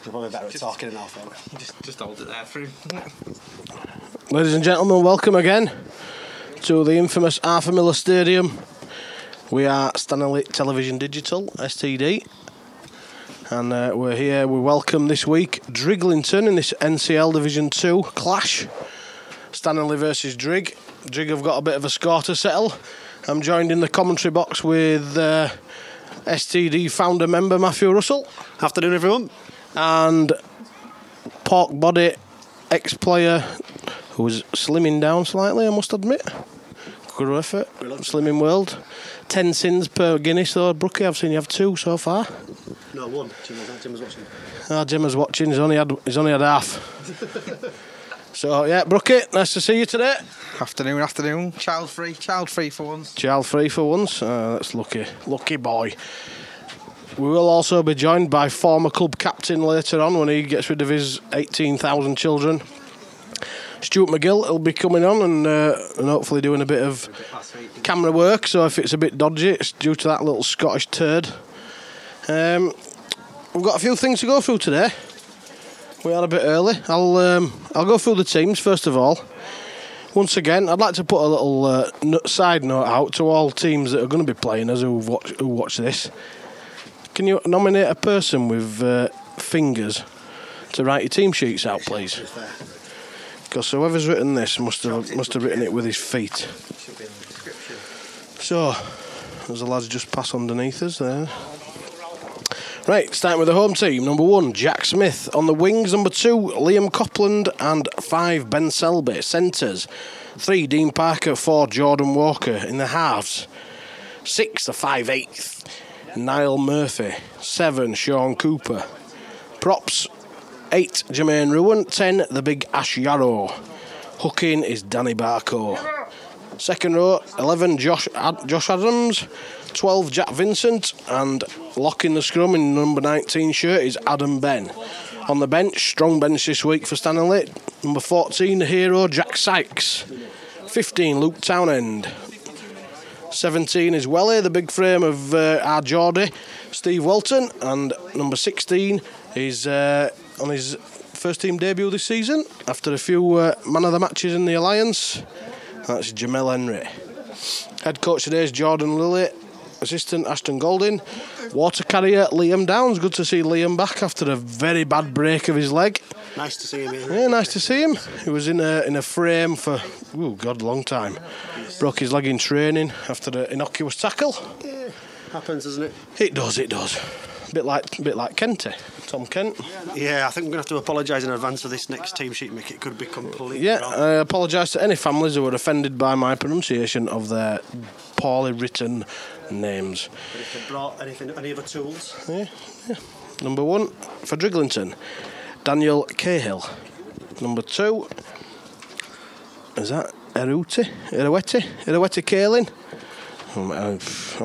You're probably better at talking than I think. Just hold it there for him. Ladies and gentlemen, welcome again to the infamous Arthur Miller Stadium. We are Stanningley Television Digital, STD. And we're here, we welcome this week Drighlington in this NCL Division 2 clash. Stanningley versus Drig. Drig have got a bit of a score to settle. I'm joined in the commentary box with STD founder member Matthew Russell. Afternoon, everyone. And pork body ex-player who was slimming down slightly, I must admit. Good effort. Slimming world. 10 sins per Guinness though, Brookie. I've seen you have 2 so far. No, 1. Jim was watching. Oh, Jim was watching. He's only had half. So yeah, Brookie, nice to see you today. Afternoon. Child free for once. Child free for once. That's lucky boy. We will also be joined by former club captain later on when he gets rid of his 18,000 children. Stuart McGill will be coming on and hopefully doing a bit of camera work. So if it's a bit dodgy, it's due to that little Scottish turd. We've got a few things to go through today. We are a bit early. I'll go through the teams first of all. Once again, I'd like to put a little side note out to all teams that are going to be playing us who watch this. Can you nominate a person with fingers to write your team sheets out, please? Because whoever's written this must have written it with his feet. So, as the lads just pass underneath us there. Right, starting with the home team. Number 1, Jack Smith. On the wings, number 2, Liam Copland. And 5, Ben Selby. Centres, 3, Dean Parker. 4, Jordan Walker. In the halves, 6, the 5/8, Niall Murphy. 7, Sean Cooper. Props, 8, Jermaine Ruan. 10, the big Ash Yarrow. Hooking is Danny Barco. Second row, 11, Josh Adams. 12, Jack Vincent. And locking the scrum in number 19 shirt is Adam Ben. On the bench, strong bench this week for Stanningley. Number 14, the hero, Jack Sykes. 15, Luke Townend. 17 is Welly, the big frame of our Geordie, Steve Welton. And number 16 is on his first team debut this season after a few man of the matches in the Alliance. That's Jamel Henry. Head coach today is Jordan Lilly. Assistant Ashton Golding. Water carrier Liam Downs. Good to see Liam back after a very bad break of his leg. Nice to see him. Yeah, nice to see him. He was in a frame for a long time. Broke his leg in training after the innocuous tackle. Yeah, happens, doesn't it? It does. A bit like Kenty, Tom Kent. Yeah, I think we're going to have to apologise in advance for this next team sheet, Mick. It could be completely wrong. I apologise to any families who were offended by my pronunciation of their poorly written names. But if they brought any other tools? Yeah. Number 1 for Drighlington, Daniel Cahill. Number 2, is that Ireweti Kaelin? I'm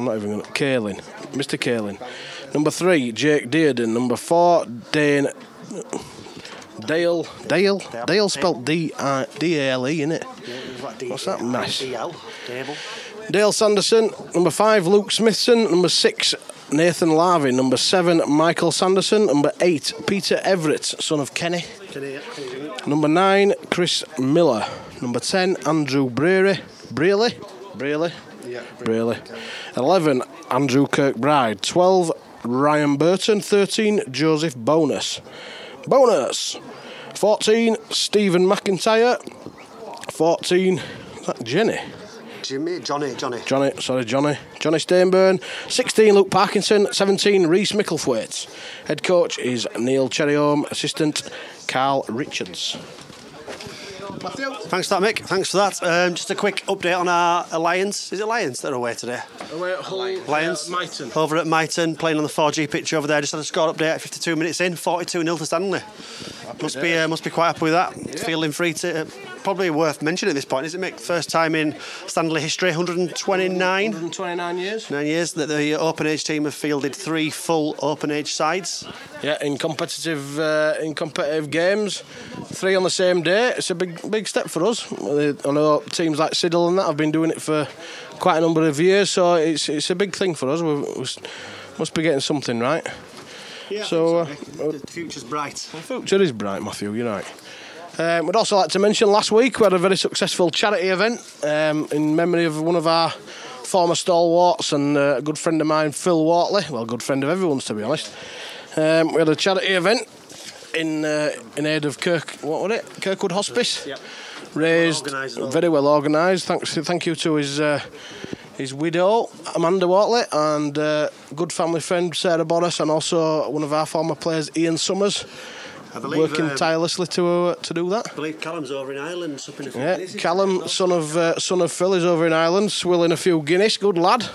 not even going to... Kaelin. Mr. Kaelin. Number 3, Jake Dearden. Number 4, Dale spelled D-A-L-E, innit? What's that mess? Dale Sanderson. Number 5, Luke Smithson. Number 6, Nathan Larvey. Number 7, Michael Sanderson. Number 8, Peter Everett, son of Kenny. Number 9, Chris Miller. Number 10, Andrew Brearley. 11, Andrew Kirkbride. 12, Ryan Burton. 13, Joseph Bonus. 14, Stephen McIntyre. 14, is that Johnny Stainburn. 16, Luke Parkinson. 17, Reece Micklethwaite. Head coach is Neil Cherryholm. Assistant, Carl Richards. Matthew. Thanks for that, Mick. Thanks for that. Just a quick update on our Alliance. Is it Lions that are away today? Away at Hull. Lions. Myton. Over at Myton, playing on the 4G pitch over there. Just had a score update at 52 minutes in. 42-0 to Stanley. Must be quite happy with that. Yeah. Feeling free to... probably worth mentioning at this point, isn't it, Mick? First time in Stanley history, 129 years. 9 years that the open age team have fielded 3 full open age sides. Yeah, in competitive games, 3 on the same day. It's a big step for us. I know teams like Siddle and that have been doing it for quite a number of years, so it's a big thing for us. We must be getting something right. Yeah, so the future's bright. The future is bright, Matthew, you're right. We'd also like to mention last week we had a very successful charity event in memory of one of our former stalwarts and a good friend of mine, Phil Wortley. Well, good friend of everyone's, to be honest. We had a charity event in aid of Kirkwood Hospice. Yep. Raised very well organised. Thank you to his widow Amanda Wortley and good family friend Sarah Boris, and also one of our former players Ian Summers, working tirelessly to do that. I believe Callum's over in Ireland supping a few Guinness. Callum, son of Phil, is over in Ireland swilling a few Guinness. Good lad.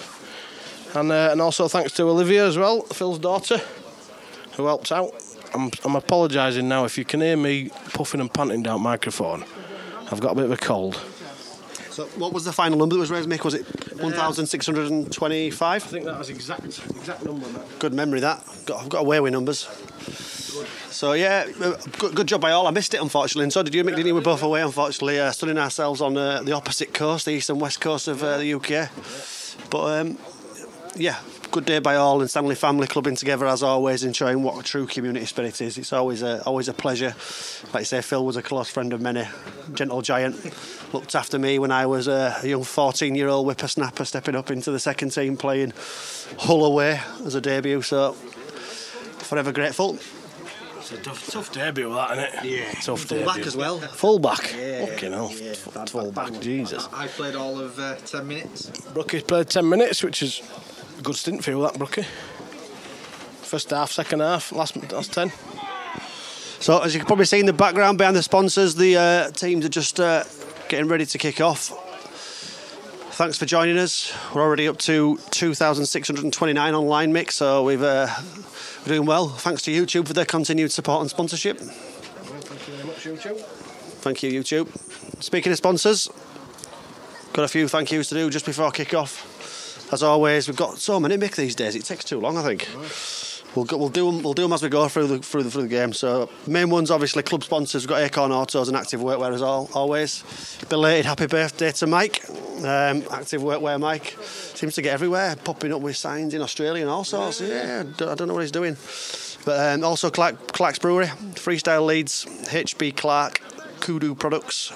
And also thanks to Olivia as well, Phil's daughter, who helped out. I'm apologising now if you can hear me puffing and panting down microphone. I've got a bit of a cold. So what was the final number that was raised, Mick? Was it 1,625? I think that was exact number. That. Good memory, that. I've got away with numbers. So yeah, good job by all. I missed it, unfortunately, and so did you, Mick, didn't you? We're both away, unfortunately, studying ourselves on the opposite coast, the east and west coast of the UK. But yeah, good day by all, and Stanley family clubbing together as always, enjoying what a true community spirit is. It's always a pleasure. Like you say, Phil was a close friend of many. Gentle giant, looked after me when I was a young 14-year-old whippersnapper stepping up into the second team playing Hull away as a debut. So forever grateful. It's a tough debut, that, isn't it? Yeah. Tough debut. Full-back as well. Full-back? Yeah. Fucking hell. Yeah, full-back, Jesus. I played all of 10 minutes. Brookie played 10 minutes, which is a good stint for you, that, Brookie. First half, second half, last 10. So, as you can probably see in the background behind the sponsors, the teams are just getting ready to kick off. Thanks for joining us. We're already up to 2,629 online, Mick, so we're doing well. Thanks to YouTube for their continued support and sponsorship. Thank you very much, YouTube. Thank you, YouTube. Speaking of sponsors, got a few thank yous to do just before kick-off. As always, we've got so many, Mick, these days. It takes too long, I think. We'll do them as we go through the game. So main ones, obviously, club sponsors. We've got Acorn Autos and Active Workwear as always. Belated happy birthday to Mike. Active Workwear Mike seems to get everywhere, popping up with signs in Australia and all sorts. Yeah, I don't know what he's doing. But also Clark's Brewery, Freestyle Leeds, HB Clark, Kudu Products,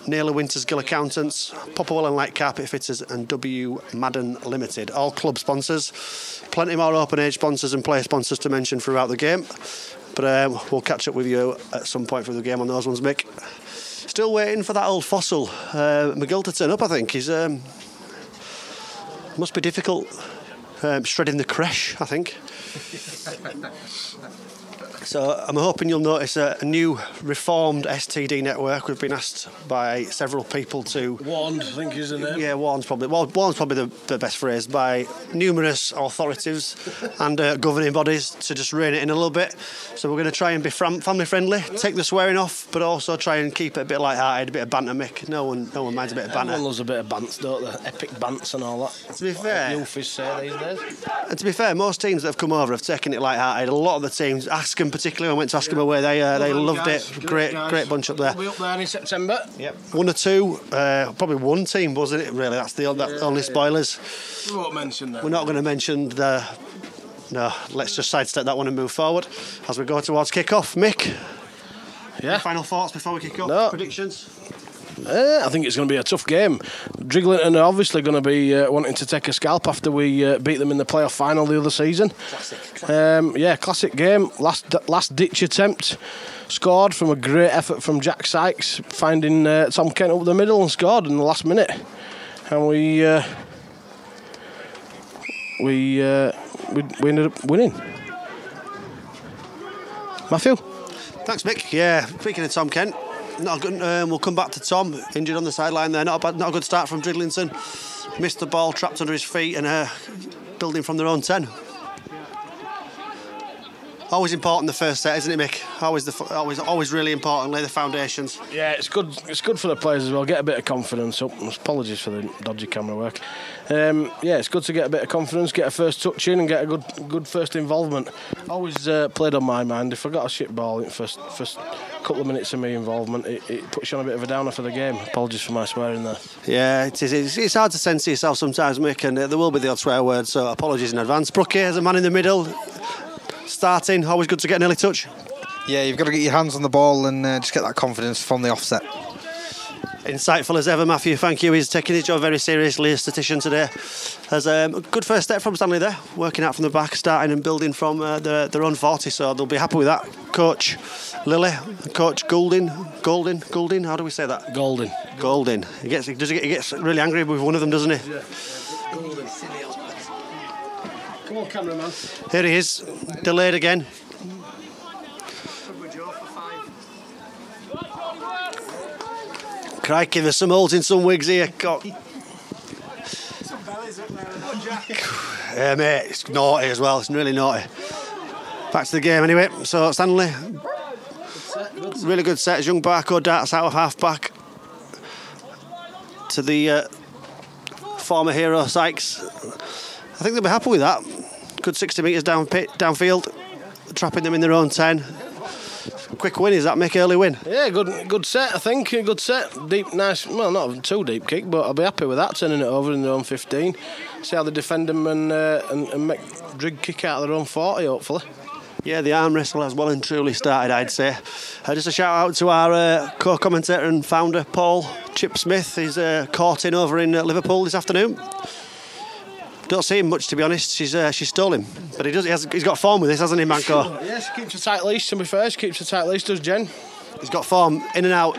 Naylor Winters Gill Accountants, Popperwell and Light Carpet Fitters, and W Madden Limited. All club sponsors. Plenty more open age sponsors and player sponsors to mention throughout the game. But we'll catch up with you at some point through the game on those ones, Mick. Still waiting for that old fossil McGill to turn up, I think. He's must be difficult shredding the creche, I think. So I'm hoping you'll notice a new reformed STD network. We've been asked by several people to... Warned, I think is the name. Yeah, warned's probably the best phrase, by numerous authorities and governing bodies to just rein it in a little bit. So we're going to try and be family friendly, take the swearing off, but also try and keep it a bit light-hearted, a bit of banter, Mick. No one minds a bit of banter. Everyone loves a bit of bants, don't they? Epic bants and all that. To be fair... Youths say these days. And to be fair, most teams that have come over have taken it light-hearted. A lot of the teams, Askham particularly, I went to Askham away, they loved it. Great bunch up there. We'll be up there in September. Yep. One or two, probably one team, wasn't it, really? That's the only spoilers. We won't mention that. We're not going to mention the... No, let's just sidestep that one and move forward as we go towards kick-off. Mick? Yeah? Final thoughts before we kick off? No. Predictions? I think it's going to be a tough game. Drighlington are obviously going to be wanting to take a scalp after we beat them in the playoff final the other season. Classic. Classic game. Last ditch attempt. Scored from a great effort from Jack Sykes, finding Tom Kent up the middle and scored in the last minute. And we ended up winning. Matthew? Thanks, Mick. Yeah, speaking of Tom Kent, not a good, we'll come back to Tom, injured on the sideline there. Not a good start from Drighlington. Missed the ball, trapped under his feet, and building from their own 10. Always important the first set, isn't it, Mick? Always really important. Lay the foundations. Yeah, it's good. It's good for the players as well. Get a bit of confidence up. Apologies for the dodgy camera work. It's good to get a bit of confidence, get a first touch in, and get a good first involvement. Always played on my mind. If I got a shit ball in first couple of minutes of me involvement, it puts you on a bit of a downer for the game. Apologies for my swearing there. Yeah, it is. It's hard to censor yourself sometimes, Mick, and there will be the odd swear word. So apologies in advance. Brookie as a man in the middle. starting, always good to get an early touch. Yeah, you've got to get your hands on the ball and just get that confidence from the offset. Insightful as ever, Matthew. Thank you. He's taking his job very seriously as statistician today. Has a good first step from Stanley there, working out from the back, starting and building from their own 40. So they'll be happy with that. Coach Lily, Coach Goulding. How do we say that? Goulding. He gets really angry with one of them, doesn't he? Yeah. Come on, cameraman. Here he is, delayed again. Crikey, there's some holes in some wigs here. Yeah, mate, it's naughty as well. It's really naughty. Back to the game anyway. So Stanley, really good set. Young Barco darts out of half back to the former hero Sykes. I think they'll be happy with that. Good 60 metres downfield, trapping them in their own 10. Quick win, is that Mick? Early win? Yeah, good set, I think. A good set. Deep, nice. Well, not too deep kick, but I'll be happy with that, turning it over in their own 15. See how they defend them and make Drig kick out of their own 40, hopefully. Yeah, the arm wrestle has well and truly started, I'd say. Just a shout out to our co-commentator and founder, Paul Chip Smith. He's caught in over in Liverpool this afternoon. Don't see him much, to be honest. She's stole him, but he's got form with this, hasn't he, Manco? Yeah, she keeps a tight leash. To be fair, she keeps a tight leash. Does Jen? He's got form, in and out.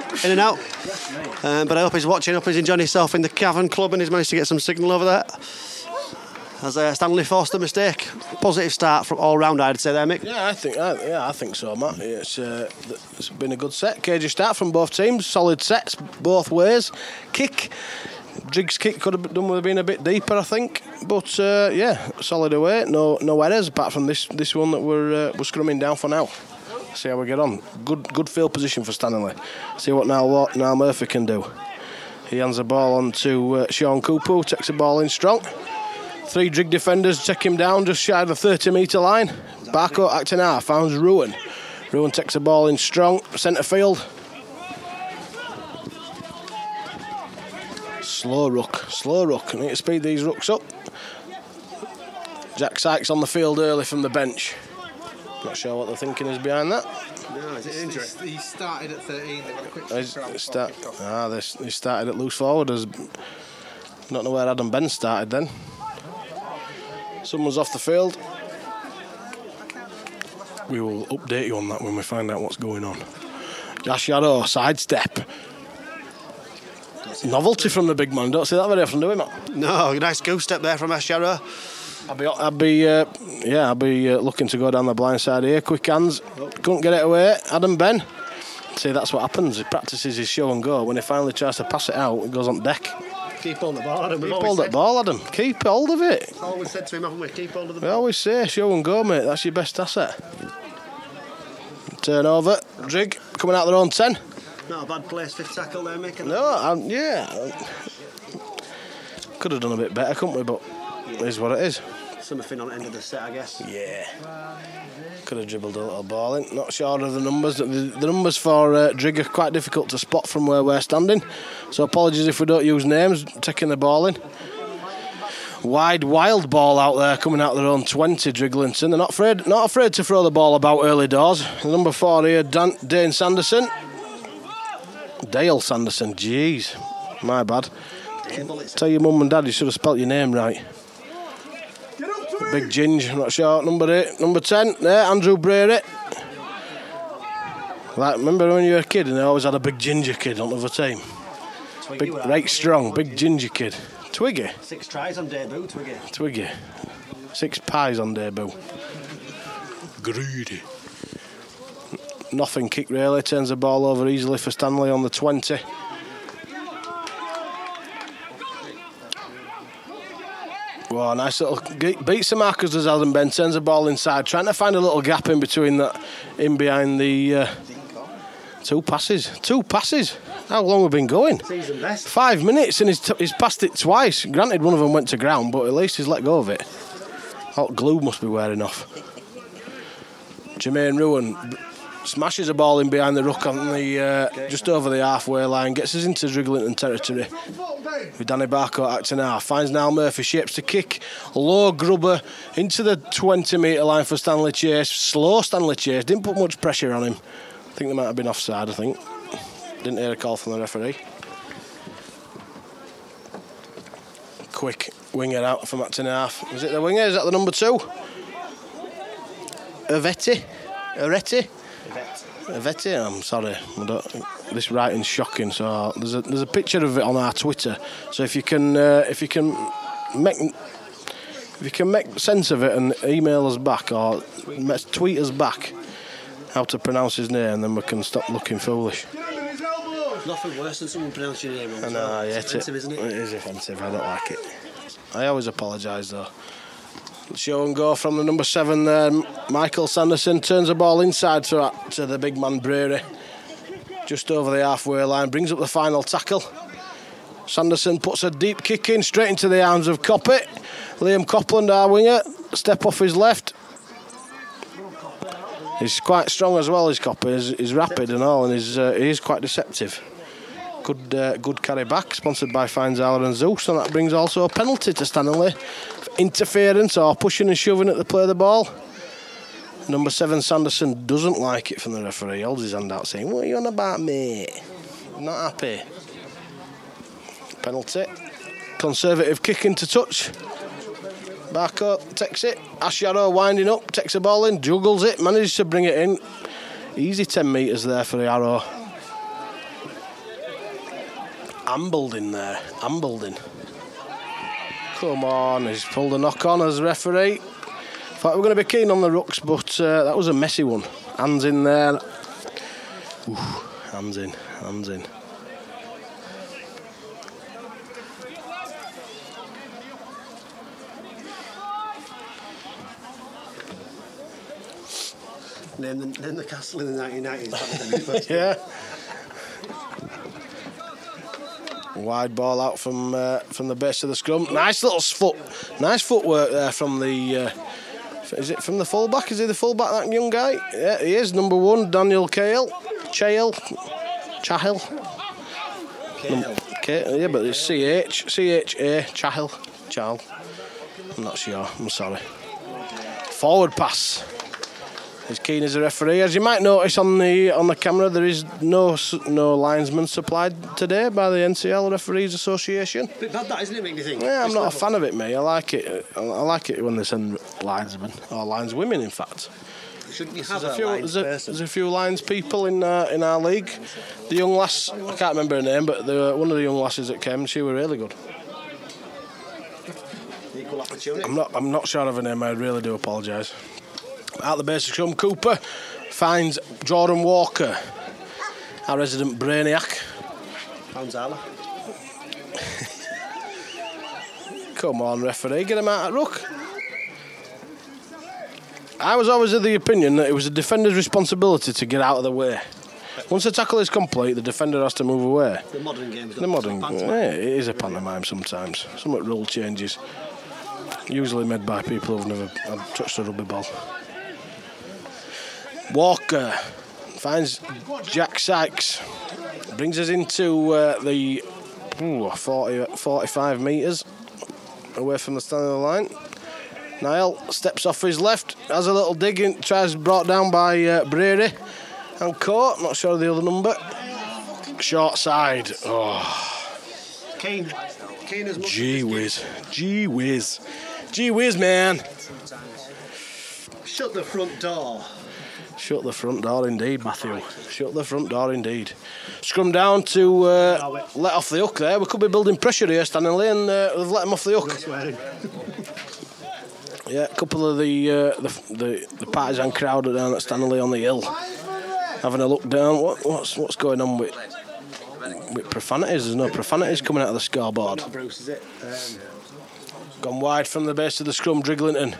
But I hope he's watching. I hope he's enjoying himself in the Cavern Club and he's managed to get some signal over there. Has Stanley forced a mistake? Positive start from all round, I'd say there, Mick. Yeah, I think so, Matt. It's been a good set. Cagey start from both teams. Solid sets both ways. Kick. Drig's kick could have done with being a bit deeper, I think, but yeah, solid away. No errors apart from this one that we're scrumming down for now. See how we get on. Good field position for Stanley. See what Niall Murphy can do. He hands the ball on to Sean Cooper, takes the ball in strong. 3 Drig defenders take him down just shy of the 30-metre line. Barco acting out, finds Ruin. Ruin takes the ball in strong, centre field. Slow ruck. I need to speed these rucks up. Jack Sykes on the field early from the bench. Not sure what the thinking is behind that. No, is it injury? He started at 13. They got a quick They started at loose forward. Not know where Adam Ben started then. Someone's off the field. We will update you on that when we find out what's going on. Josh Yarrow, sidestep. Novelty from the big man. Don't see that very often, do we, Matt? No, nice goose step there from Ash Yarrow. I'd be looking to go down the blind side here. Quick hands. Couldn't get it away. Adam Ben. See, that's what happens. He practices his show and go. When he finally tries to pass it out, it goes on deck. Keep hold of the ball, Adam. Keep hold of the ball, Adam. Keep hold of it. Always said to him, haven't we? Keep hold of the ball. We always say show and go, mate. That's your best asset. Turnover. Drig coming out their own 10. Not a bad place, 5th tackle there, Mick. No, could have done a bit better, couldn't we? But it is what it is. Something on the end of the set, I guess. Yeah. Could have dribbled a little ball in. Not sure of the numbers. The numbers for Drig are quite difficult to spot from where we're standing. So apologies if we don't use names. Taking the ball in. Wide, wild ball out there coming out of their own 20, Drighlington. They're not afraid to throw the ball about early doors. Number 4 here, Dale Sanderson. Jeez. My bad. Tell your mum and dad you should have spelt your name right. Big Ginge, I'm not sure. Number 8, number 10, there, Andrew Brady. Like, remember when you were a kid and they always had a big ginger kid on the other team? Big, right strong, big ginger kid. Twiggy. 6 tries on debut, Twiggy. 6 pies on debut. Greedy. Nothing kick really, turns the ball over easily for Stanley on the 20. Wow, nice little beats the markers does Adam Ben, turns the ball inside, trying to find a little gap in between that, in behind the 2 passes. 2 passes. How long have we been going? 5 minutes and he's passed it twice. Granted, one of them went to ground, but at least he's let go of it. Hot glue must be wearing off. Jermaine Ruin Smashes a ball in behind the ruck on the just over the halfway line, gets us into Drighlington territory. With Danny Barcourt acting half, finds Niall Murphy, shapes to kick, low grubber into the 20-metre line for Stanley Chase. Slow Stanley Chase, didn't put much pressure on him. I think they might have been offside, I think. Didn't hear a call from the referee. Quick winger out from acting half. Was it the winger? Is that the number 2? Avetti? I'm sorry. This writing's shocking. So there's a picture of it on our Twitter. So if you can make sense of it and email us back or tweet us back how to pronounce his name, then we can stop looking foolish. Nothing worse than someone pronouncing your name wrong. I know, I hate it. Offensive, isn't it? It is offensive. I don't like it. I always apologise though. Show and go from the number 7 there. Michael Sanderson turns the ball inside to the big man Brady. Just over the halfway line, brings up the final tackle. Sanderson puts a deep kick in straight into the arms of Coppett. Liam Copland, our winger, step off his left. He's quite strong as well, his Coppett. He's rapid and all, and he is quite deceptive. Good carry back, sponsored by Fines Hour and Zeus, and that brings also a penalty to Stanningley. Interference or pushing and shoving at the play of the ball. Number 7 Sanderson doesn't like it from the referee. He holds his hand out saying, "What are you on about, mate? Not happy." Penalty. Conservative kick into touch. Barcourt takes it. Ash Yarrow winding up, takes the ball in, juggles it, manages to bring it in. Easy 10 metres there for Yarrow. Ambled in there. Come on, he's pulled a knock on as referee. Thought we were going to be keen on the rucks, but that was a messy one. Hands in there. Ooh, hands in. Name the castle in the 1990s. Yeah. Wide ball out from the base of the scrum. Nice footwork there from the. Is it from the fullback? Is he the fullback, that young guy? Yeah, he is. Number 1, Daniel Cahill. Cahill. Yeah, but it's C-H-A, Cahill. I'm not sure. I'm sorry. Forward pass. He's keen as a referee. As you might notice on the camera, there is no linesman supplied today by the NCL Referees Association. Bit bad that, isn't it, make me think? Yeah, I'm not a fan of it, mate. I like it. I like it when they send linesmen or lineswomen, in fact. Shouldn't you have there's a few lines people in our league. The young lass, I can't remember her name, but one of the young lasses that came, she was really good. Equal opportunity. I'm not sure of her name. I really do apologise. At the base of scrum, Cooper finds Jordan Walker, our resident brainiac. Poundzala. Come on, referee, get him out at ruck. I was always of the opinion that it was the defender's responsibility to get out of the way. Once the tackle is complete, the defender has to move away. The modern game's it is a pantomime sometimes. Some rule changes, usually made by people who've never touched a rugby ball. Walker finds Jack Sykes, brings us into the 45 metres away from the standing line. Niall steps off his left, has a little dig in, tries brought down by Brady and caught, not sure of the other number. Short side. Oh. Kane as much. Gee whiz, man. Shut the front door. Shut the front door indeed, Matthew. Shut the front door indeed. Scrum down to let off the hook there. We could be building pressure here, Stanningley, and we've let him off the hook. Yeah, a couple of the partisan crowd down at Stanningley on the hill, having a look down. What's going on with profanities? There's no profanities coming out of the scoreboard. Not Bruce, is it? Gone wide from the base of the scrum, Drighlington.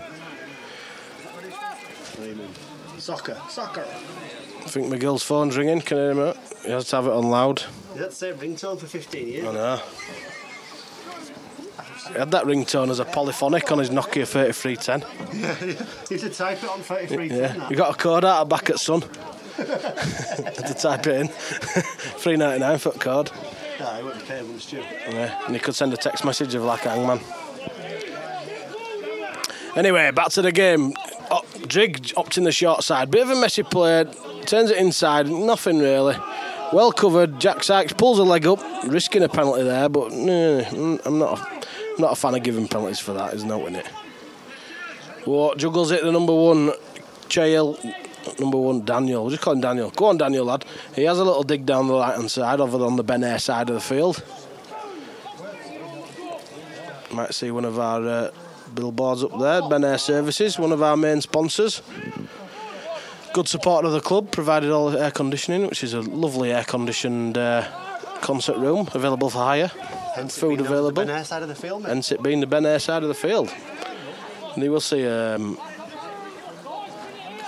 Soccer. I think McGill's phone's ringing. Can you hear him out? He has to have it on loud. Is that the same ringtone for 15 years? I know. He had that ringtone as a polyphonic on his Nokia 3310. Yeah. You should type it on 3310. Yeah. You got a code out of back at Sun. Had to type it in. $3.99 for a code. Nah, he won't be paying, wouldn't you? Yeah, and you could send a text message of like Hangman. Anyway, back to the game. Drigg opting the short side. Bit of a messy play. Turns it inside. Nothing really. Well covered. Jack Sykes pulls a leg up, risking a penalty there. But I'm not a fan of giving penalties for that. There's no in it. What juggles it? The number one, Chael. Number one, Daniel. We'll just call him Daniel. Go on, Daniel, lad. He has a little dig down the right hand side, over on the Ben Ayre side of the field. Might see one of our billboards up there. Ben Ayre Services, one of our main sponsors. Good support of the club, provided all the air conditioning, which is a lovely air conditioned concert room available for hire. Hence food available. The Ben Ayre side of the field, mate. Hence it being the Ben Ayre side of the field. And you will see a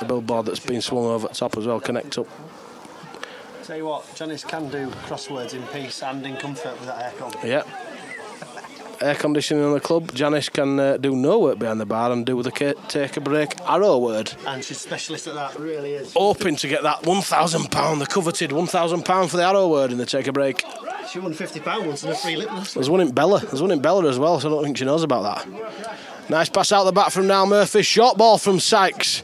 billboard that's been swung over the top as well, connect up. Tell you what, Janice can do crosswords in peace and in comfort with that aircon. Yeah. Air conditioning on the club. Janice can do no work behind the bar and do the take a break arrow word. And she's specialist at that, really is. Hoping to get that £1,000, the coveted £1,000 for the arrow word in the take a break. She won £50 once in a free lip last. There's one in Bella. There's one in Bella as well, so I don't think she knows about that. Nice pass out the back from Niall Murphy. Short ball from Sykes.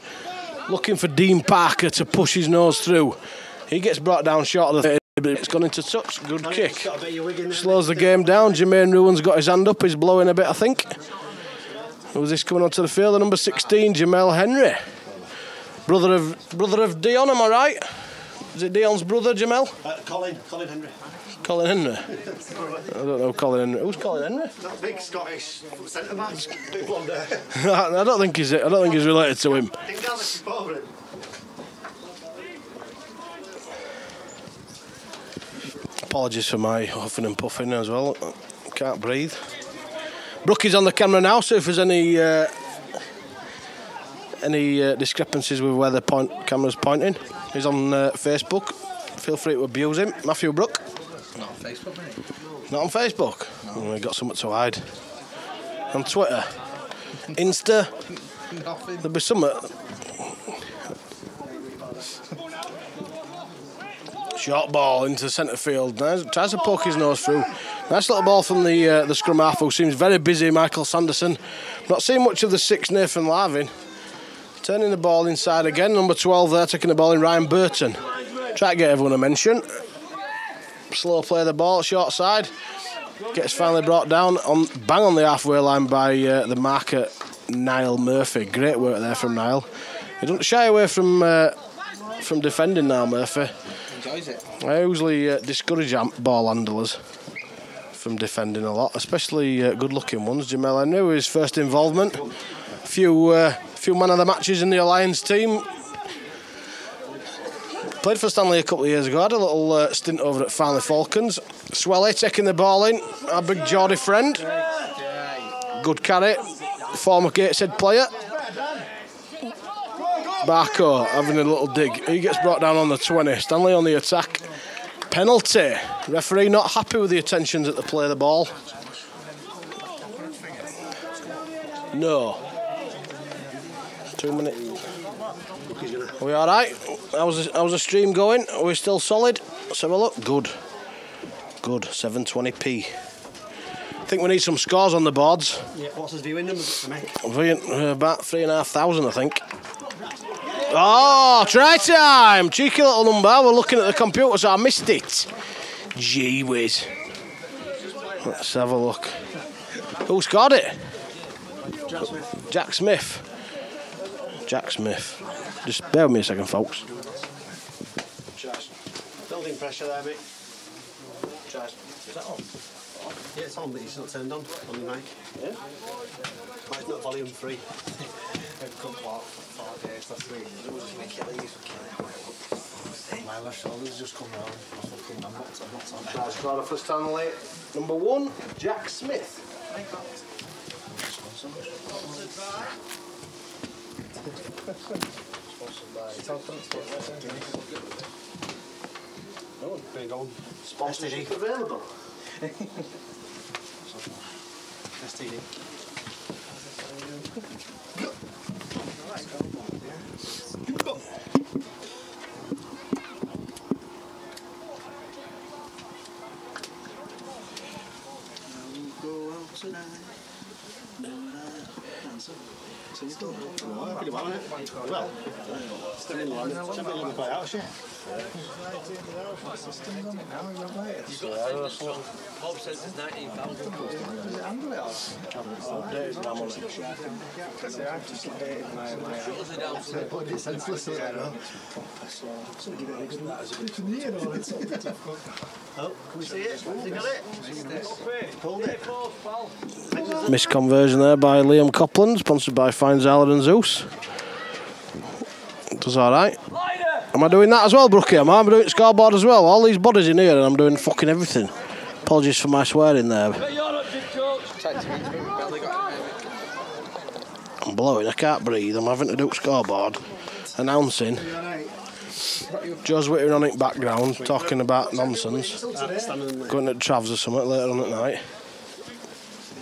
Looking for Dean Parker to push his nose through. He gets brought down short of the... but it's gone into touch. Good kick. Slows the game down. Jermaine Ruan's got his hand up. He's blowing a bit, I think. Who's this coming onto the field? The number 16, Jamel Henry. Brother of Dion, am I right? Is it Dion's brother, Jamel? Colin Henry. Colin Henry? I don't know Colin Henry. Who's Colin Henry? That big Scottish centre back. I don't think he's related to him. Apologies for my huffing and puffing as well. Can't breathe. Brookie's on the camera now, so if there's any discrepancies with where the camera's pointing, he's on Facebook. Feel free to abuse him. Matthew Brook. Not on Facebook, mate. Not on Facebook? No. Oh, we got something to hide. On Twitter? Insta? Nothing. There'll be something. Short ball into centre field. Tries to poke his nose through. Nice little ball from the scrum half, who seems very busy, Michael Sanderson. Not seen much of the 6, Nathan Larvin. Turning the ball inside again. Number 12 there, taking the ball in, Ryan Burton. Try to get everyone a mention. Slow play the ball, short side. Gets finally brought down, bang on the halfway line by the marker, Niall Murphy. Great work there from Niall. He doesn't shy away from defending now, Murphy. Enjoys it. I usually discourage ball handlers from defending a lot, especially good-looking ones. Jamel Henry, his first involvement. Few man of the matches in the Alliance team. Played for Stanley a couple of years ago. Had a little stint over at Farnley Falcons. Swelly taking the ball in. Our big Geordie friend. Good carry. Former Gateshead player. Barco having a little dig. He gets brought down on the 20. Stanley on the attack. Penalty. Referee not happy with the attentions at the play of the ball. No. 2 minutes. Are we alright? How's the stream going? Are we still solid? Let's have a look. Good. 720p. I think we need some scores on the boards. Yeah, what's his viewing numbers for me? About 3,500, I think. Oh, try time! Cheeky little number. We're looking at the computer, so I missed it. Gee whiz. Let's have a look. Who scored it? Jack Smith. Jack Smith. Just bear with me a second, folks. Building pressure there, mate. Is that on? Yeah, it's on, but it's not turned on the mic. Yeah? It's not volume free. I've come for 4 days last week. My left shoulder's just come round. I'm not Nice scorer for Stanley. Number 1, Jack Smith. Sponsorship available. STD. Bob says it's 19,000. Oh, can we see it? Has he got it? Hold it. Missed conversion there by Liam Copland, sponsored by Fine Zala and Zeus. Does alright. Am I doing that as well, Brookie? Am I doing scoreboard as well? All these bodies in here and I'm doing fucking everything. Apologies for my swearing there. I'm blowing, I can't breathe. I'm having to do scoreboard. Announcing. Joe's waiting on it background, talking about nonsense. Going to Travs or something later on at night.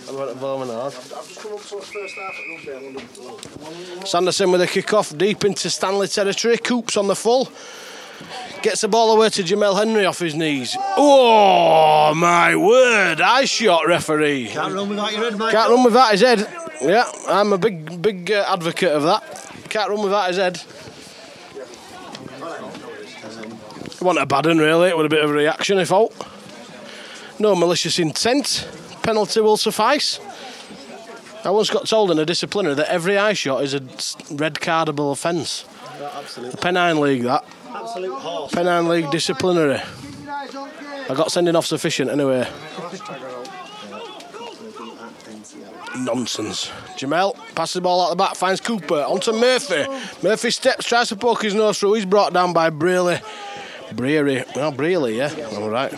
I went to Beaumont. Sanderson with a kick-off deep into Stanley territory. Coops on the full. Gets the ball away to Jamel Henry off his knees. Oh, my word. Eye shot, referee. Can't run without your head, mate. Can't run without his head. Yeah, I'm a big advocate of that. Can't run without his head. It wasn't a bad one, really. It was a bit of a reaction, I thought. No malicious intent. Penalty will suffice. I once got told in a disciplinary that every eye shot is a red cardable offence. Absolutely. The Pennine League, that. Absolute horse. Pennine League disciplinary. I got sending off sufficient anyway. Nonsense. Jamel passes the ball out the back, finds Cooper, onto Murphy. Murphy steps, tries to poke his nose through. He's brought down by Brearley. Brearley, yeah. All right.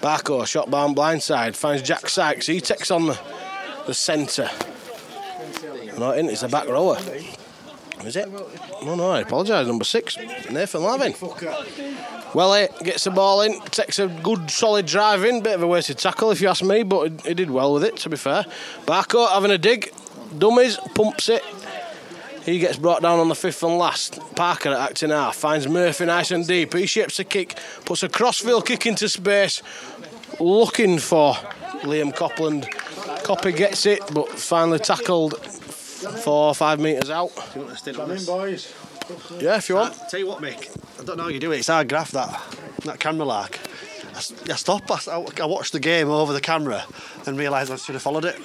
Barco, shot down blindside, finds Jack Sykes. He takes on the centre. No, it's a back rower. Is it? No, I apologise. Number 6, Nathan Lavin. Well, he gets the ball in, takes a good solid drive in. Bit of a wasted tackle if you ask me, but he did well with it, to be fair. Barco having a dig. Dummies, pumps it. He gets brought down on the 5th and last. Parker at acting half finds Murphy nice and deep. He shapes a kick, puts a crossfield kick into space, looking for Liam Copland. Coppy gets it, but finally tackled 4 or 5 metres out. Do you want to still on this? Boys. Yeah, if you want. Tell you what, Mick, I don't know how you do it. It's hard graph, that camera lark. I watched the game over the camera and realised I should have followed it.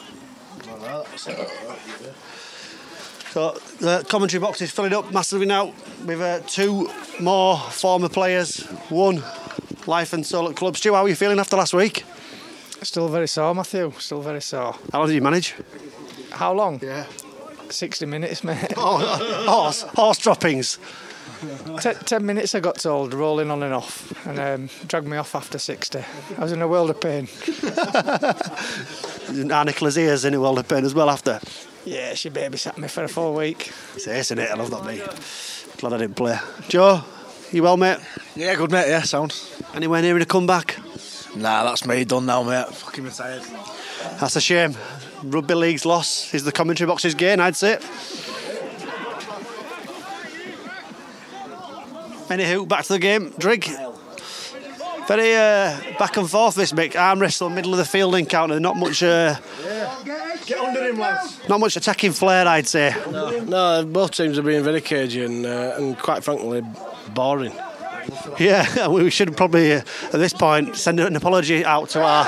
So the commentary box is filling up massively now with 2 more former players, 1 life and soul at club. Stu, how are you feeling after last week? Still very sore, Matthew. Still very sore. How long did you manage? How long? Yeah. 60 minutes, mate. Horse droppings. 10 minutes I got told, rolling on and off, and dragged me off after 60. I was in a world of pain. Nicola's ears in a world of pain as well after. Yeah, she babysat me for a full week. It's ace, isn't it? I love that, mate. Glad I didn't play. Joe, you well, mate? Yeah, good, mate, yeah, sound. Anywhere near a comeback? Nah, that's me done now, mate. Fucking retired. That's a shame. Rugby League's loss is the commentary box's gain, I'd say. Anywho, back to the game. Drig. Very back and forth this, Mick. Arm wrestle, middle of the field encounter. Not much. Get under him, lads. Not much attacking flair, I'd say. No, both teams are being very cagey and quite frankly boring. Yeah, we should probably at this point send an apology out to our